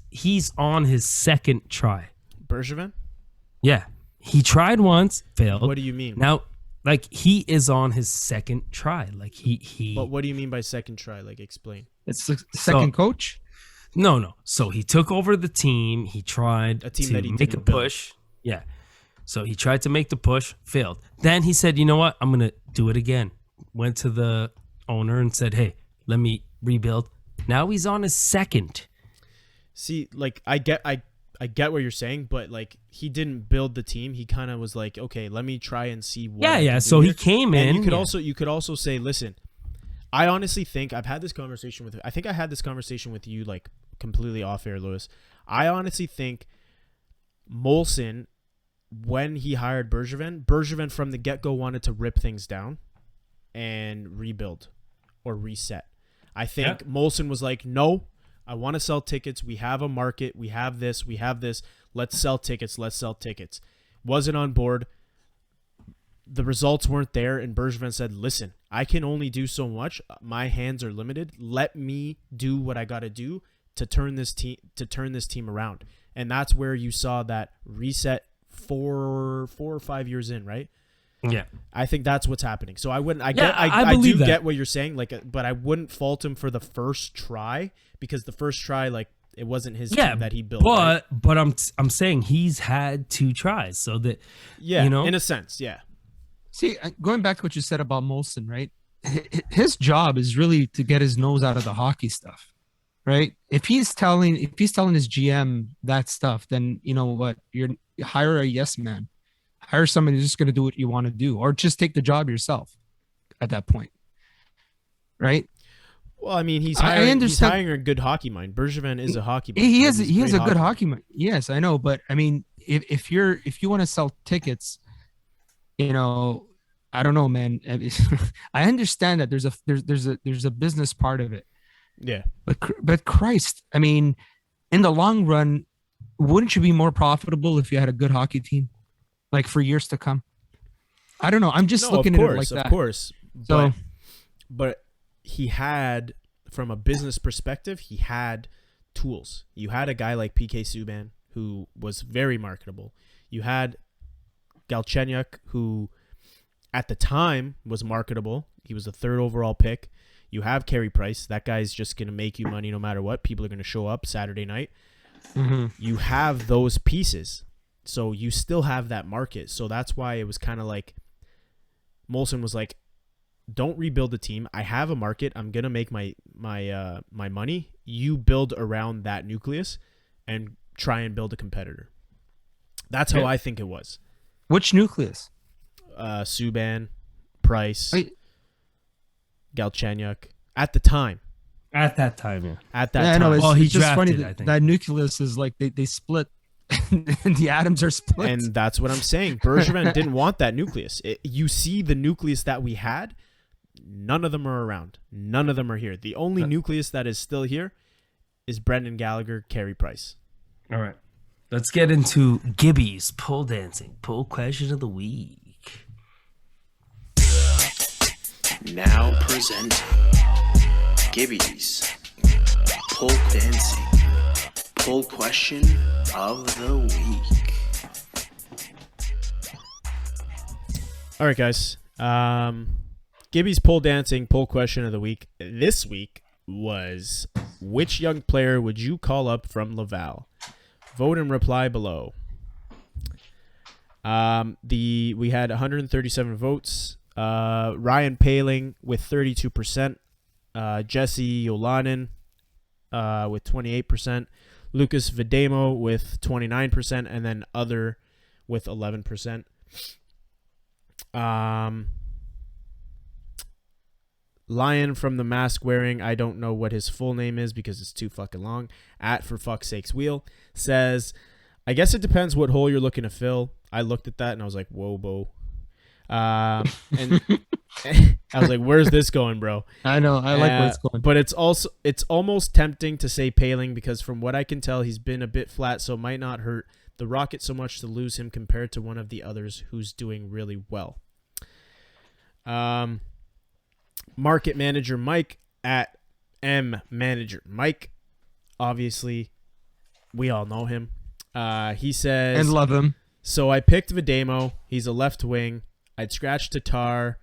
he's on his second try. Bergevin? Yeah. He tried once, failed. What do you mean? Now, like, he is on his second try. Like, he But what do you mean by second try? Like, explain. It's the second coach. No. So he took over the team. He tried A team to that he make a didn't build. push. Yeah. So he tried to make the push, failed. Then he said, you know what? I'm going to do it again. Went to the owner and said, hey, let me rebuild. Now he's on his second. See, like, I get what you're saying, but, like, he didn't build the team. He kind of was like, okay, let me try and see what I can do So here. he came in. And you could also say, listen, I honestly think I had this conversation with you, like, completely off air, Lewis. I honestly think Molson, when he hired Bergevin from the get-go wanted to rip things down and rebuild or reset. I think Molson was like, no, I want to sell tickets. We have a market. We have this. Let's sell tickets. Wasn't on board. The results weren't there, and Bergevin said, listen, I can only do so much. My hands are limited. Let me do what I got to do to turn this team around. And that's where you saw that reset 4 or 5 years in, right? Yeah. I think that's what's happening. So I believe do that. get what you're saying, like, but I wouldn't fault him for the first try, because the first try, like, it wasn't his team that he built. But right? I'm saying he's had 2 tries, so that in a sense, yeah. See, going back to what you said about Molson, right? His job is really to get his nose out of the hockey stuff, right? If he's telling his GM that stuff, then you know what? You hire a yes man, hire somebody who's just going to do what you want to do, or just take the job yourself. At that point, right? Well, I mean, he's hiring a good hockey mind. Bergevin is a hockey mind. He has a good hockey mind. Yes, I know, but I mean, if you want to sell tickets, I don't know, man. I understand that there's a business part of it. Yeah. But Christ, I mean, in the long run, wouldn't you be more profitable if you had a good hockey team, like for years to come? I don't know. I'm just looking at it like that. Of course. So, but he had, from a business perspective, he had tools. You had a guy like PK Subban who was very marketable. You had Galchenyuk, who at the time was marketable. He was the 3rd overall pick. You have Carey Price. That guy's just going to make you money no matter what. People are going to show up Saturday night. mm-hmm. You have those pieces. So you still have that market. So that's why it was kind of like Molson was like, don't rebuild the team. I have a market. I'm going to make my money. You build around that nucleus and try and build a competitor. That's how I think it was. Which nucleus? Subban, Price, Wait. Galchenyuk. At the time. at that time, yeah. At that Yeah, I time. know. It's, Well, he it's just funny drafted, I think. that nucleus is like they split. And the atoms are split. And that's what I'm saying. Bergevin didn't want that nucleus. You see the nucleus that we had, none of them are around. None of them are here. The only nucleus that is still here is Brendan Gallagher, Carey Price. All right. Let's get into Gibby's pole dancing. Pole question of the week. Now present Gibby's pole dancing poll question of the week. All right, guys. Gibby's pole dancing poll question of the week this week was, which young player would you call up from Laval? Vote and reply below. We had 137 votes. Ryan Paling with 32%. Jesse Yolanin with 28%. Lucas Videmo with 29%. And then other with 11%. Lion from the mask wearing, I don't know what his full name is because it's too fucking long, at for fuck's sakes wheel, says, I guess it depends what hole you're looking to fill. I looked at that and I was like, whoa, Bo. And I was like, where's this going, bro? I know. I like where it's going. But it's almost tempting to say Paling because from what I can tell, he's been a bit flat, so it might not hurt the Rocket so much to lose him compared to one of the others who's doing really well. Market manager Mike at M manager Mike. Obviously, we all know him. He says, and love him. So I picked Videmo. He's a left wing. I'd scratch Tatar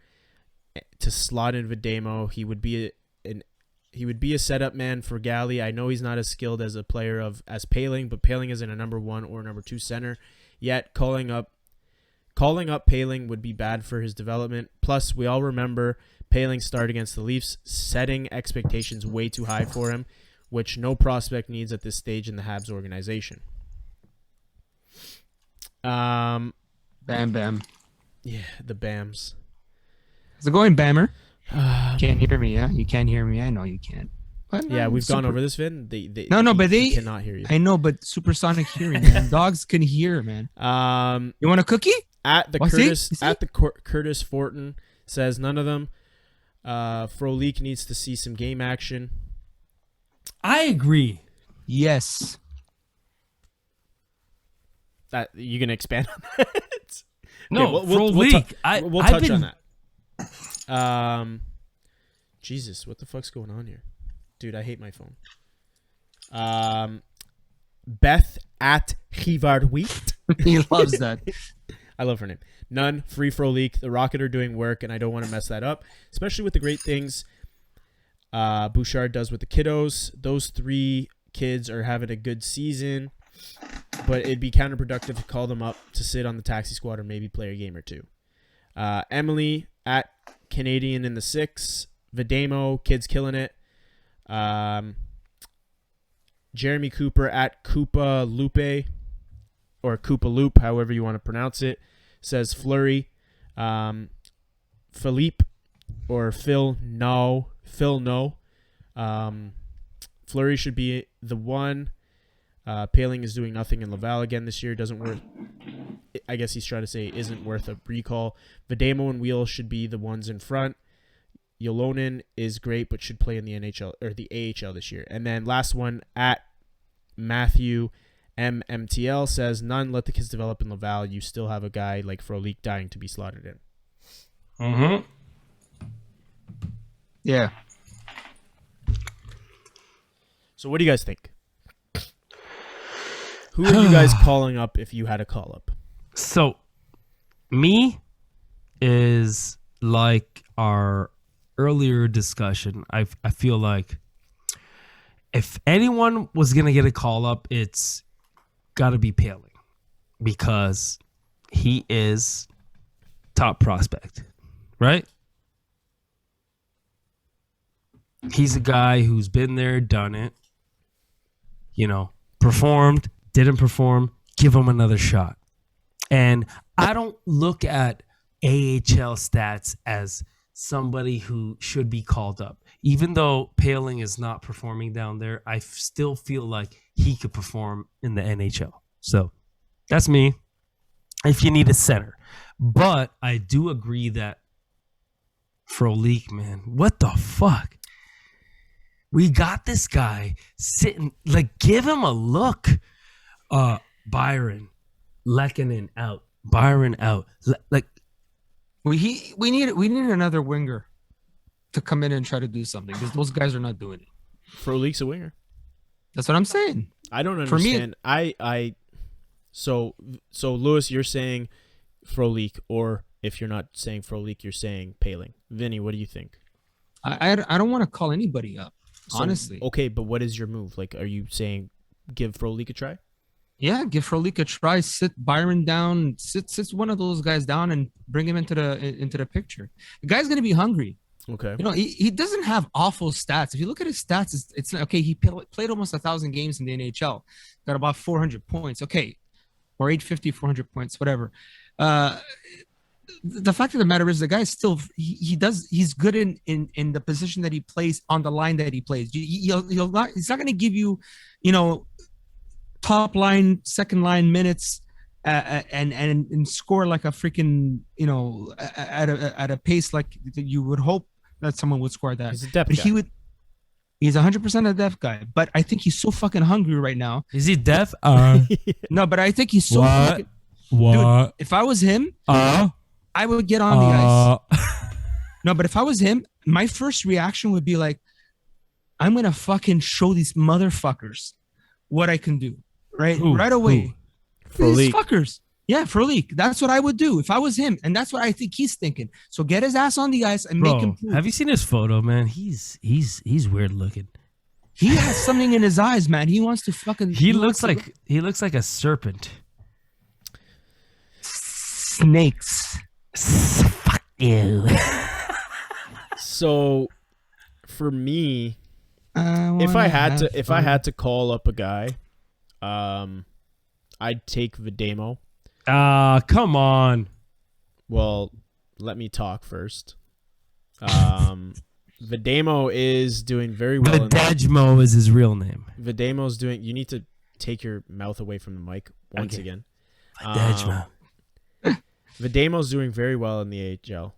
to slot in Videmo. He would be a setup man for Galley. I know he's not as skilled as a player as Paling, but Paling isn't a number 1 or number 2 center. Yet calling up Paling would be bad for his development. Plus, we all remember Paling's start against the Leafs, setting expectations way too high for him, which no prospect needs at this stage in the Habs organization. Bam Bam. Yeah, the Bams. Is it going, Bammer? Can't hear me, yeah? You can't hear me. I know you can't. But yeah, we've gone over this, Vin. They cannot hear you. I know, but supersonic hearing, man. Dogs can hear, man. You want a cookie? At the Curtis Fortin says none of them. Frolik needs to see some game action. I agree. Yes. That you gonna expand on that? No, Frolik. We'll touch on that. Jesus, what the fuck's going on here, dude? I hate my phone. Beth at Hivardwheat. He loves that. I love her name. None. Free Frolik. The Rocket are doing work, and I don't want to mess that up, especially with the great things Bouchard does with the kiddos. Those 3 kids are having a good season, but it'd be counterproductive to call them up to sit on the taxi squad or maybe play a game or 2. Emily at Canadian in the 6. Videmo, kids killing it. Jeremy Cooper at Koopa Lupe, or Koopa Loop, however you want to pronounce it, says Fleury. Philippe or Phil No. Fleury should be the one. Paling is doing nothing in Laval again this year. Doesn't worth. I guess he's trying to say isn't worth a recall. Videmo and Wheel should be the ones in front. Yolonen is great, but should play in the NHL or the AHL this year. And then last one at Matthew MMTL says none. Let the kids develop in Laval. You still have a guy like Frolik dying to be slotted in. Mm-hmm. Yeah. So what do you guys think? Who are you guys calling up if you had a call up? So, me is like our earlier discussion. I feel like if anyone was going to get a call up, it's got to be Paling because he is top prospect, right? He's a guy who's been there, done it, performed, didn't perform, give him another shot. And I don't look at AHL stats as somebody who should be called up. Even though Paling is not performing down there, I still feel like he could perform in the NHL. So that's me. If you need a center. But I do agree that Frolik, man, what the fuck? We got this guy sitting, give him a look. Byron, Lehkonen out. Byron out. We need another winger to come in and try to do something because those guys are not doing it. Frolik's a winger. That's what I'm saying. I don't understand. So Lewis, you're saying Frolik, or if you're not saying Frolik, you're saying Paling. Vinny, what do you think? I don't want to call anybody up, honestly. Okay, but what is your move? Are you saying give Frolik a try? Yeah, give Frolik a try. Sit Byron down. Sit one of those guys down and bring him into the picture. The guy's gonna be hungry. Okay. You know, he doesn't have awful stats. If you look at his stats, it's okay. He played almost 1,000 games in the NHL, got about 400 points. Okay, or 850, 400 points, whatever. Uh, the fact of the matter is, the guy still he's good in the position that he plays on the line that he plays. He's not going to give you, you know, top line, second line minutes. And score like a freaking, you know, at a pace like you would hope that someone would score that. He's a depth but guy. He's 100% a depth guy. But I think he's so fucking hungry right now. Is he deaf? No, but I think he's so What? fucking. What? Dude, if I was him, I would get on the ice. No, but if I was him, my first reaction would be like, I'm gonna fucking show these motherfuckers what I can do. Right, Who? right away. Frolik. These fuckers. Yeah, Frolik. That's what I would do if I was him, and that's what I think he's thinking. So get his ass on the ice and make him Bro, prove. have you seen his photo, man? He's weird looking. He has something in his eyes, man. He wants to fucking. He wants looks to like a serpent. snakes. Fuck you. So, for me, if I had to call up a guy, I'd take Videmo. Come on. Well, let me talk first. Videmo is doing very well. Videmo is his real name. Videmo's doing. You need to take your mouth away from the mic once Okay. again. Videmo. Videmo's doing very well in the AHL.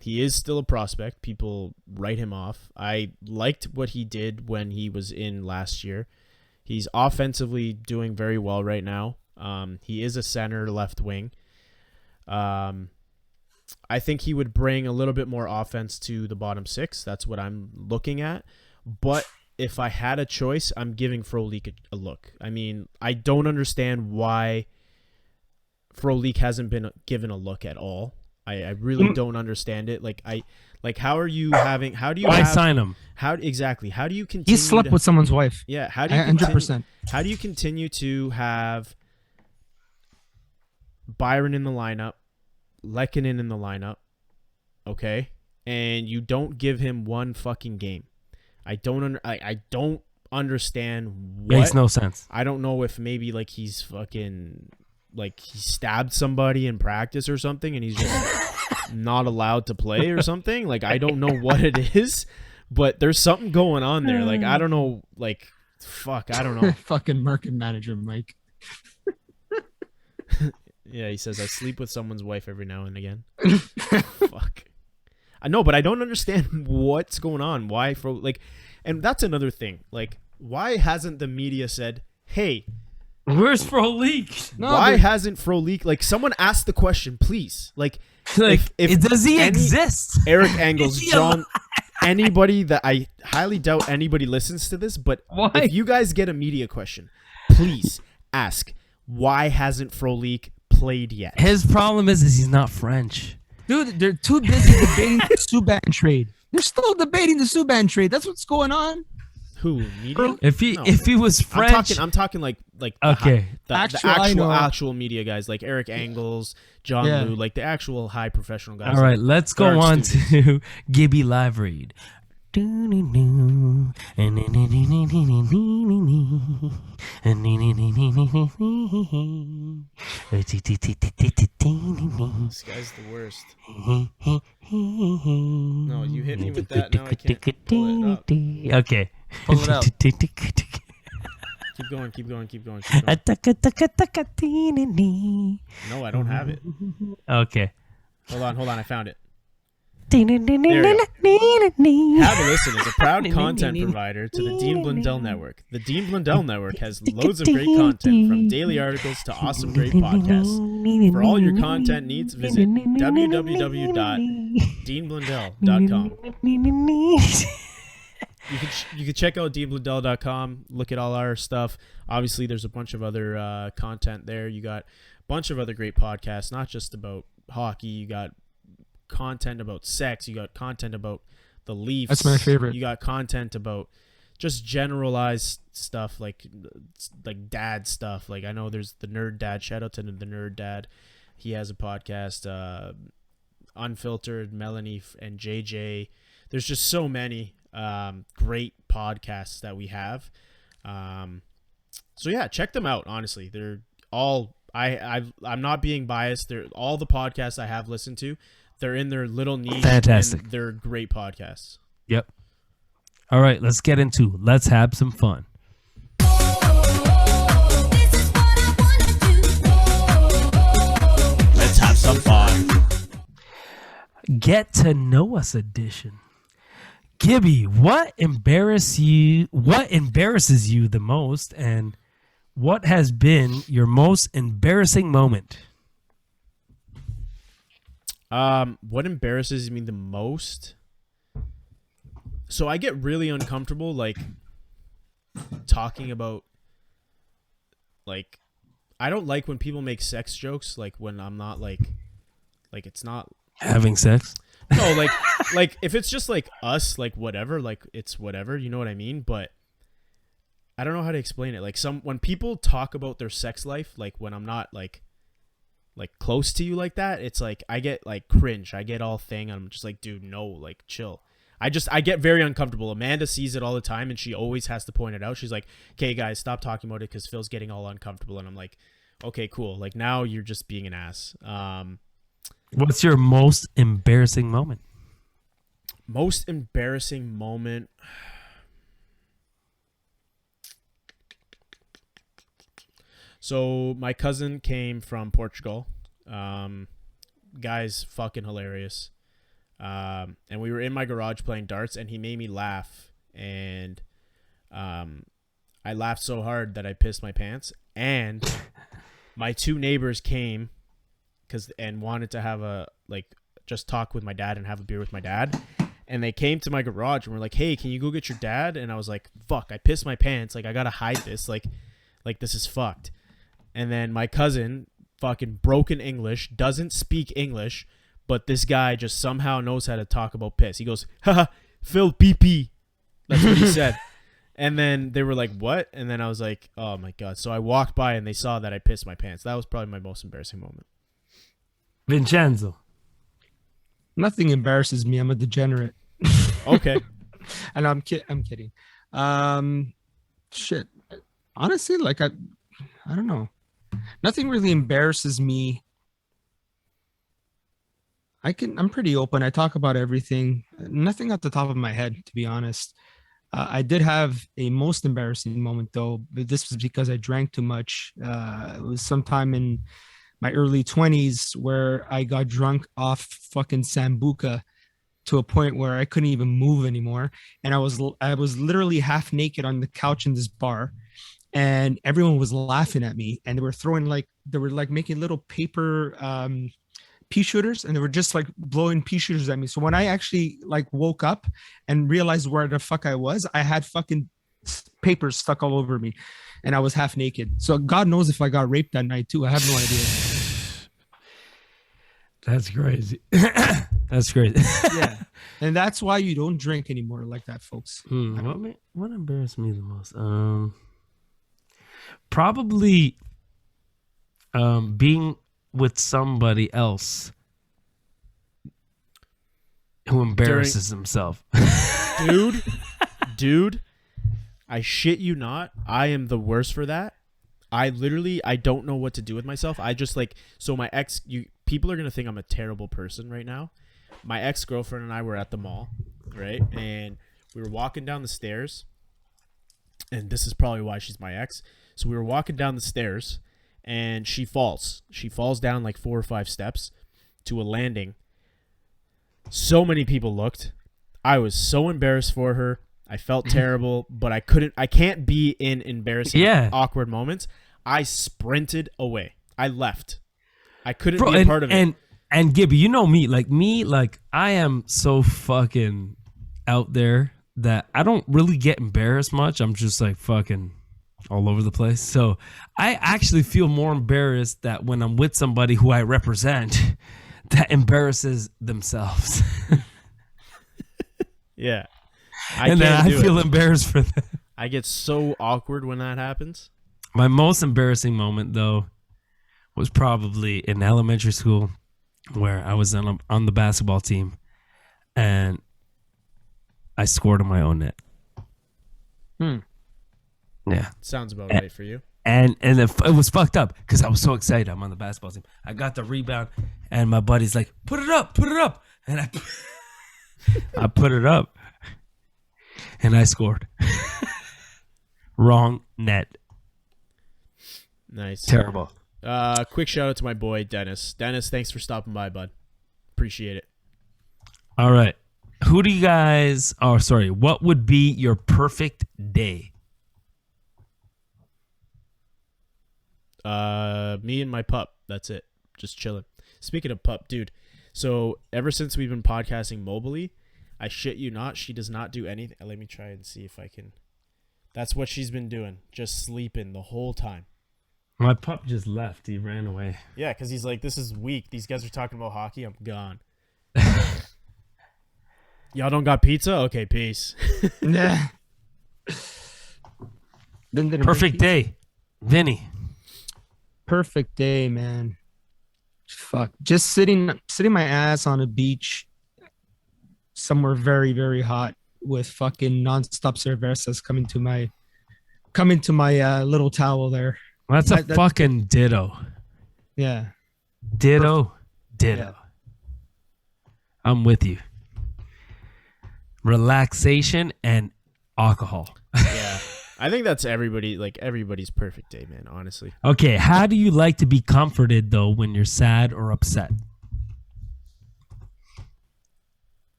He is still a prospect. People write him off. I liked what he did when he was in last year. He's offensively doing very well right now. He is a center left wing. I think he would bring a little bit more offense to the bottom six. That's what I'm looking at. But if I had a choice, I'm giving Frolik a look. I mean, I don't understand why Frolik hasn't been given a look at all. I really don't understand it. How do you Sign him? How do you continue? He slept with someone's wife. Yeah, how do you 100%. How do you continue to have Byron in the lineup, Lehkonen in the lineup, okay, and you don't give him one fucking game? I don't understand what. Makes no sense. I don't know if maybe he's fucking he stabbed somebody in practice or something, and he's just not allowed to play or something. I don't know what it is, but there's something going on there. I don't know. Fuck, I don't know. Fucking market manager, Mike. Yeah, he says I sleep with someone's wife every now and again. Fuck. I know, but I don't understand what's going on. Why and that's another thing. Why hasn't the media said, "Hey, Where's Frolik? why hasn't Frolik?" Someone asked the question, please. If does he any- exist? Eric Angles, Is he John, anybody that I highly doubt anybody listens to this, but Why? if you guys get a media question, please ask, why hasn't Frolik played yet? His problem is he's not French. Dude, they're too busy debating the Subban trade. They're still debating the Subban trade. That's what's going on. Who? Media? If he No. was French, I'm talking like Okay. the Actual, actual media guys like Eric Angles, John Yeah. Liu, the actual high professional guys. all right, let's There go are on to Gibby live read. This guy's the worst. No, you hit me with that. Now I can't pull it up. Okay. Pull it out. Keep going. Keep going. No, I don't have it. Okay. Hold on. I found it. Have a Listen is a proud content provider to the Dean Blundell Network. The Dean Blundell Network has loads of great content, from daily articles to awesome great podcasts. For all your content needs, visit www.deanblundell.com. You can check out deanblundell.com, look at all our stuff. Obviously, there's a bunch of other content there. You got a bunch of other great podcasts, not just about hockey. You got content about sex. You got content about the Leafs. That's my favorite. You got content about just generalized stuff like dad stuff. Like I know there's the Nerd Dad. Shout out to the Nerd Dad. He has a podcast. Unfiltered, Melanie and JJ. There's just so many great podcasts that we have. So yeah, check them out. Honestly, they're all I'm not being biased. They're all the podcasts I have listened to. They're in their little niche. Fantastic. And they're great podcasts. Yep. All right, let's get into Let's Have Some Fun. Let's have some fun. Get to know us edition. Gibby, what embarrasses you the most, and what has been your most embarrassing moment? What embarrasses me the most? So I get really uncomfortable, like, talking about, like, I don't like when people make sex jokes, like, when I'm not, like it's not... Having sex? No, like, if it's just, like, us, like, whatever, like, it's whatever, you know what I mean? But I don't know how to explain it. Like, when people talk about their sex life, like, when I'm not, like close to you like that, it's like I get like cringe. I get all thing. I'm just like, dude, no, like chill. I get very uncomfortable. Amanda sees it all the time, and she always has to point it out. She's like, okay, guys, stop talking about it because Phil's getting all uncomfortable. And I'm like, okay, cool. Like now you're just being an ass. What's your most embarrassing moment? Most embarrassing moment. So my cousin came from Portugal. Guy's fucking hilarious. And we were in my garage playing darts, and he made me laugh. And I laughed so hard that I pissed my pants. And my two neighbors came and wanted to have just talk with my dad and have a beer with my dad. And they came to my garage and were like, hey, can you go get your dad? And I was like, fuck, I pissed my pants. Like, I gotta hide this. Like this is fucked. And then my cousin, fucking broken English, doesn't speak English, but this guy just somehow knows how to talk about piss. He goes, haha, Phil pee. That's what he said. And then they were like, what? And then I was like, oh my God. So I walked by and they saw that I pissed my pants. That was probably my most embarrassing moment. Vincenzo. Nothing embarrasses me. I'm a degenerate. Okay. And I'm kidding. Shit. Honestly, like I don't know. Nothing really embarrasses me. I'm pretty open. I talk about everything. Nothing at the top of my head, to be honest. I did have a most embarrassing moment though, but this was because I drank too much. It was sometime in my early 20s where I got drunk off fucking Sambuca to a point where I couldn't even move anymore. And I was literally half naked on the couch in this bar. And everyone was laughing at me, and they were making little paper pea shooters, and they were just like blowing pea shooters at me. So when I actually like woke up and realized where the fuck I was, I had fucking papers stuck all over me, and I was half naked. So God knows if I got raped that night too. I have no idea. That's crazy. That's crazy. Yeah, and that's why you don't drink anymore like that, folks. What embarrassed me the most? Probably being with somebody else who embarrasses himself. Dude, I shit you not. I am the worst for that. I don't know what to do with myself. I just so my ex, people are going to think I'm a terrible person right now. My ex-girlfriend and I were at the mall, right? And we were walking down the stairs, and this is probably why she's my ex. So we were walking down the stairs, and she falls. She falls down like 4 or 5 steps to a landing. So many people looked. I was so embarrassed for her. I felt terrible, but I can't be in embarrassing, awkward moments. I sprinted away. I left. I couldn't be a part of it. And Gibby, you know me, I am so fucking out there that I don't really get embarrassed much. I'm just like fucking all over the place. So I actually feel more embarrassed that when I'm with somebody who I represent that embarrasses themselves. Yeah. And then I feel embarrassed for that. I get so awkward when that happens. My most embarrassing moment, though, was probably in elementary school where I was on the basketball team and I scored on my own net. Yeah. Sounds about right for you. And it was fucked up because I was so excited. I'm on the basketball team. I got the rebound, and my buddy's like, put it up. And I put it up, and I scored. Wrong net. Nice. Terrible. Quick shout out to my boy, Dennis. Dennis, thanks for stopping by, bud. Appreciate it. All right. Who do you guys... Oh, sorry. What would be your perfect day? Me and my pup. That's it. Just chilling. Speaking of pup, dude. So ever since we've been podcasting mobily, I shit you not, she does not do anything. Let me try and see if I can. That's what she's been doing. Just sleeping the whole time. My pup just left. He ran away. Yeah, because he's like, this is weak. These guys are talking about hockey. I'm gone. Y'all don't got pizza? Okay, peace. Nah. Perfect day. Vinny. Perfect day, man. Fuck. Just sitting my ass on a beach somewhere very, very hot with fucking nonstop cervezas coming to my little towel there. That's a fucking ditto. Yeah. Ditto. Yeah. I'm with you. Relaxation and alcohol. Yeah. I think that's everybody's perfect day, man, honestly. Okay, how do you like to be comforted, though, when you're sad or upset?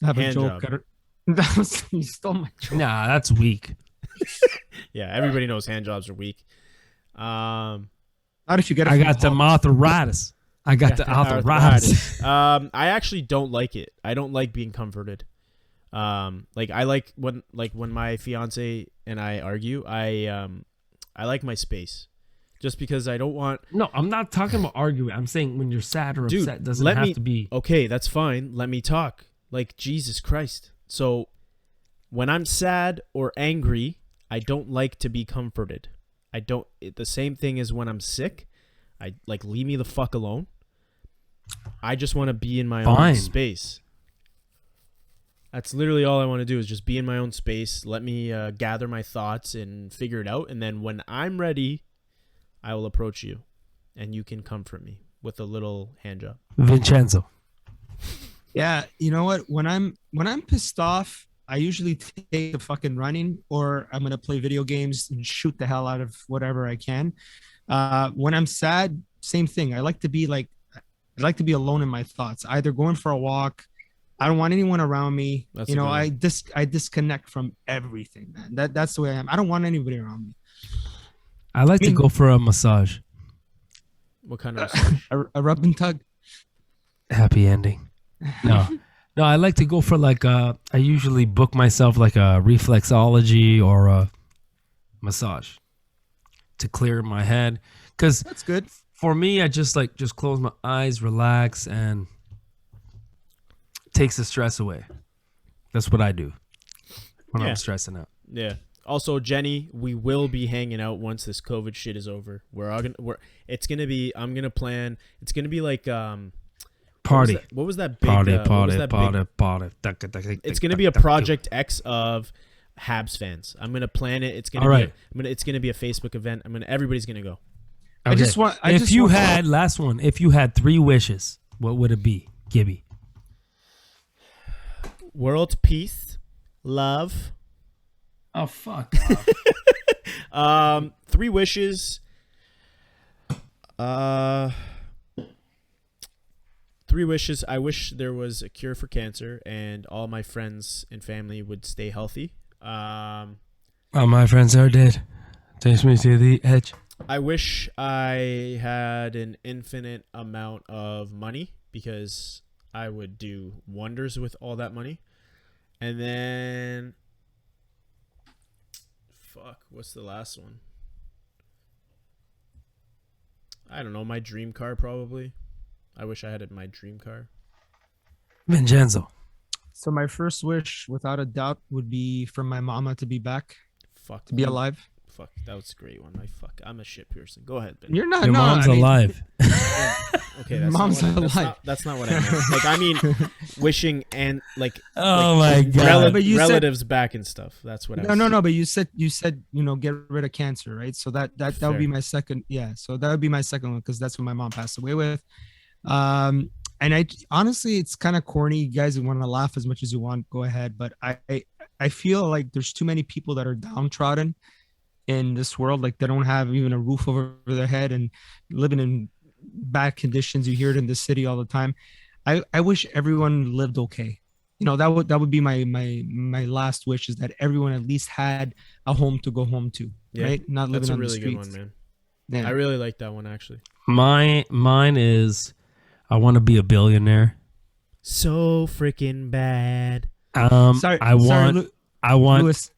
Have a Hand joke. job. You stole my joke. Nah, that's weak. Yeah, everybody knows hand jobs are weak. How did you get it? I from got the Hulk? arthritis. I got the arthritis. I actually don't like it. I don't like being comforted. I like when my fiance and I argue, I like my space. Just because I don't want... No, I'm not talking about arguing. I'm saying when you're sad or Dude, upset, doesn't have to be... Okay, that's fine. Let me talk. Like, Jesus Christ. So, when I'm sad or angry, I don't like to be comforted. The same thing as when I'm sick. Leave me the fuck alone. I just want to be in my own space. That's literally all I want to do is just be in my own space. Let me gather my thoughts and figure it out. And then when I'm ready, I will approach you. And you can comfort me with a little hand job. Vincenzo. Yeah, you know what? When I'm pissed off, I usually take the fucking running, or I'm gonna play video games and shoot the hell out of whatever I can. When I'm sad, same thing. I like to be alone in my thoughts. Either going for a walk. I don't want anyone around me. I disconnect from everything, man. That's the way I am. I don't want anybody around me. I like to go for a massage. What kind of massage? A rub and tug. Happy ending. No, I like to go for I usually book myself like a reflexology or a massage to clear my head. Because that's good. For me, I just close my eyes, relax, and takes the stress away. That's what I do when I'm stressing out. Yeah. Also, Jenny, we will be hanging out once this COVID shit is over. It's gonna be like party. What was that big party? It's gonna be a Project X of Habs fans. I'm gonna plan it. It's gonna be a Facebook event. Everybody's gonna go. Okay. If you had 3 wishes, what would it be, Gibby? World peace, love. Oh fuck. 3 wishes. 3 wishes. I wish there was a cure for cancer and all my friends and family would stay healthy. All my friends are dead. Takes me to the edge. I wish I had an infinite amount of money because I would do wonders with all that money. And then, what's the last one? I don't know. My dream car, probably. I wish I had my dream car. Vincenzo. So my first wish, without a doubt, would be for my mama to be back, Fuck. to be alive. Fuck. That was a great one. I'm a shit person. Go ahead, Ben. You're not. Your no, mom's I mean, alive. Okay, that's Mom's not what, alive. that's not what I meant. Like, I mean, wishing and like Oh like, my God. But you said- relatives back and stuff. That's what I was. No. But you said get rid of cancer, right? So that would Fair. be my second. Yeah. So that would be my second one because that's what my mom passed away with. And I honestly, it's kind of corny. You guys want to laugh as much as you want, go ahead. But I feel like there's too many people that are downtrodden in this world. Like they don't have even a roof over their head and living in bad conditions. You hear it in the city all the time. I wish everyone lived okay. You know, that would be my last wish, is that everyone at least had a home to go home to, Yeah, right? Not living That's a on really the good streets. one, man. Yeah. I really like that one actually. Mine is, I want to be a billionaire. So freaking bad. I want Louis.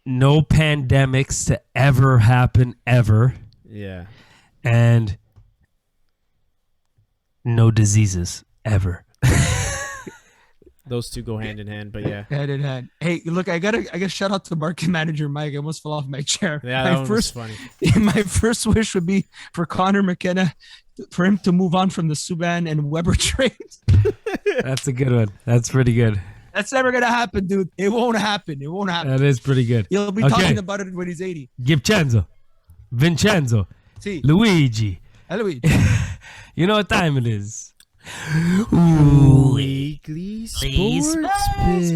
no pandemics to ever happen ever, Yeah. and no diseases ever. Those two go hand in hand, but yeah. Hand in hand. Hey, look, I gotta shout out to market manager Mike. I almost fell off my chair. Yeah, my that one first, was funny. my first wish would be for Connor McKenna, for him to move on from the Subban and Weber trades. That's a good one. That's pretty good. That's never gonna happen, dude. It won't happen. It won't happen. That is pretty good. He'll be Okay. talking about it when he's 80. Vincenzo, See, Luigi. Luigi. You know what time it is. Weekly sports picks.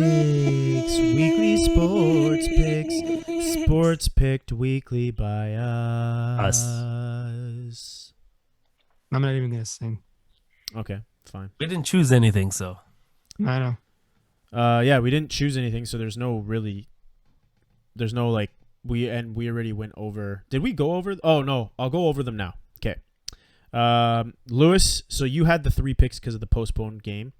Weekly sports picks. Sports picked weekly by us. I'm not even gonna sing. Okay, fine. We didn't choose anything, so. I know. Yeah, we didn't choose anything, so there's no like we already went over. Did we go over? Oh no, I'll go over them now. Okay. Lewis, so you had the 3 picks because of the postponed game.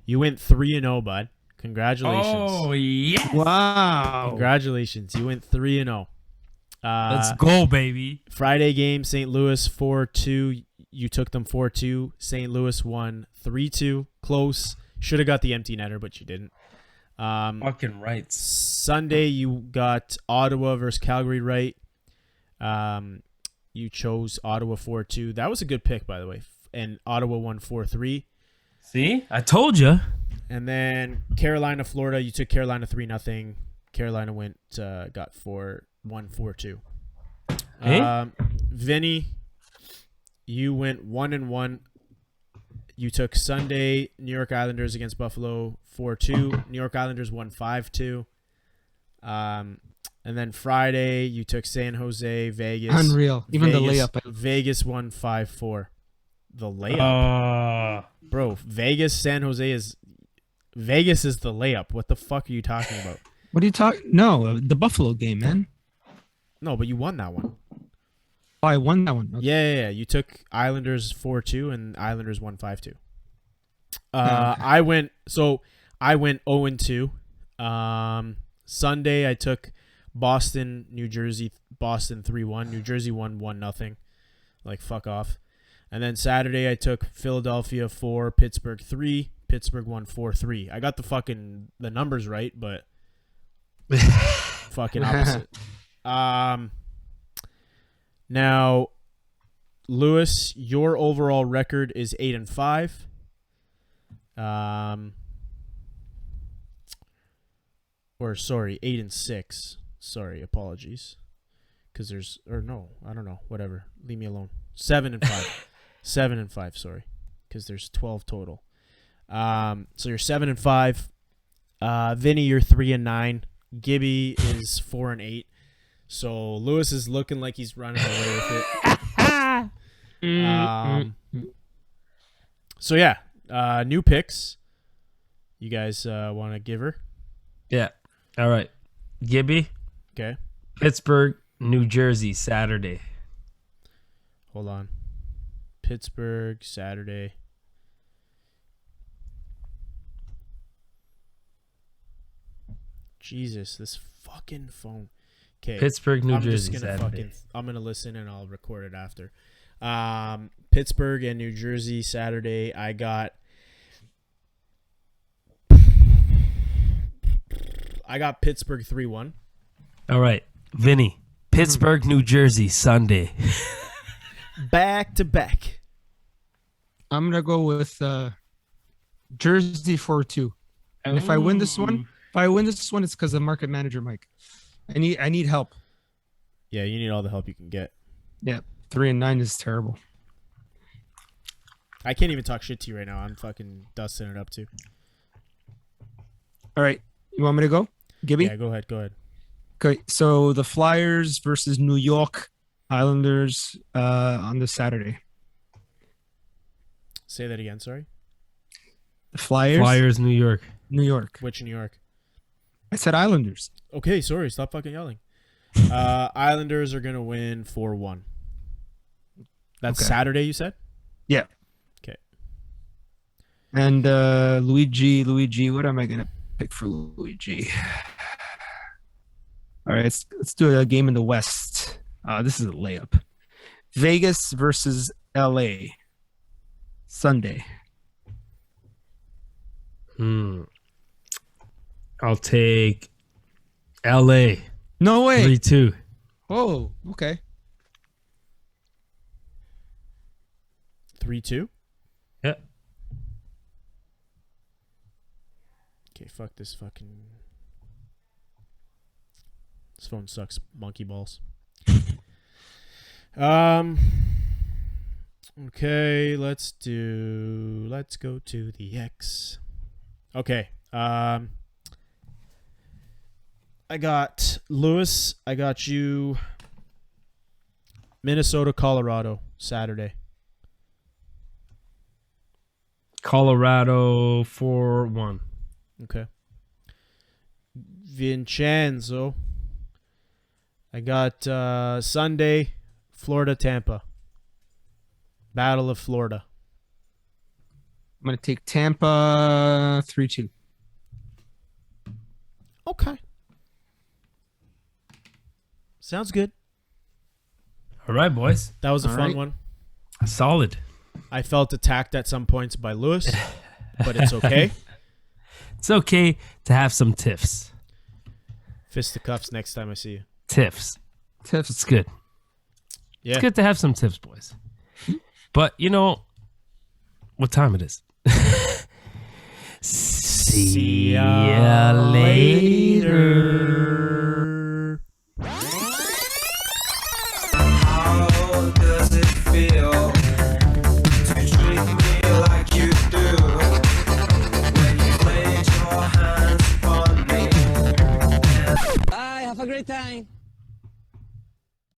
You went 3-0, bud. Congratulations. Oh, yeah. Wow. Congratulations. You went 3-0. Let's go, baby. Friday game, St. Louis 4-2. You took them 4-2. St. Louis won 3-2. Close. Should have got the empty netter, but you didn't. Fucking rights. Sunday, you got Ottawa versus Calgary right. You chose Ottawa 4-2. That was a good pick, by the way. And Ottawa won 4-3. See? I told you. And then Carolina, Florida, you took Carolina 3-0. Carolina got 4-2. Hey? Vinny, you went 1-1. You took Sunday, New York Islanders against Buffalo 4-2. New York Islanders won 5-2. And then Friday, you took San Jose, Vegas. Unreal. Even the layup. Vegas won 5-4. The layup? Bro, San Jose is the layup. What the fuck are you talking about? What are you talking? No, the Buffalo game, man. No, but you won that one. Oh, I won that one. Okay. Yeah. You took Islanders 4-2 and Islanders won 5-2. Okay. I went 0-2. Sunday I took Boston, New Jersey, Boston 3-1. New Jersey won 1-0. Like, fuck off. And then Saturday I took Philadelphia 4, Pittsburgh 3. Pittsburgh won 4-3. I got the numbers right, but fucking opposite. Now, Lewis, your overall record is 8-5. Or sorry, 8-6. Sorry, apologies. Because I don't know. Whatever. Leave me alone. 7-5. 7-5. Sorry, because there's 12 total. So you're 7-5. Vinny, you're 3-9. Gibby is 4-8. So Lewis is looking like he's running away with it. So yeah, new picks. You guys want to give her? Yeah. All right. Gibby, Okay, Pittsburgh, New Jersey, Saturday. hold on. Pittsburgh, Saturday. Jesus, this fucking phone. Okay, Pittsburgh, New I'm Jersey, just gonna Saturday. I'm gonna listen and I'll record it after. Pittsburgh and New Jersey, Saturday. I got I got Pittsburgh 3-1. All right, Vinny. Pittsburgh, New Jersey, Sunday. Back to back. I'm gonna go with Jersey 4-2. And if I win this one, it's because of market manager Mike. I need help. Yeah, you need all the help you can get. Yeah, 3-9 is terrible. I can't even talk shit to you right now. I'm fucking dusting it up too. All right, you want me to go, Gibby? Yeah, go ahead. Okay, so the Flyers versus New York Islanders on this Saturday. Say that again, sorry. The Flyers? Flyers, New York. New York. Which New York? I said Islanders. Okay, sorry. Stop fucking yelling. Islanders are going to win 4-1. That's Okay. Saturday, you said? Yeah. Okay. And Luigi, what am I going to pick for Luigi? All right, let's do a game in the West. This is a layup. Vegas versus LA. Sunday. I'll take L.A. No way. 3-2. Oh, okay. 3-2? Yeah. Okay, fuck this fucking... This phone sucks. Monkey balls. Okay, let's go to the X. Okay. I got Lewis. I got you. Minnesota, Colorado, Saturday. Colorado 4-1. Okay. Vincenzo. I got Sunday, Florida, Tampa. Battle of Florida. I'm going to take Tampa 3-2. Okay. Sounds good. All right, boys. That was a All fun right. one. Solid. I felt attacked at some points by Lewis, but it's okay. It's okay to have some tiffs. Fisticuffs next time I see you. Tiffs. It's good. Yeah. It's good to have some tips, boys. But you know what time it is. See ya later.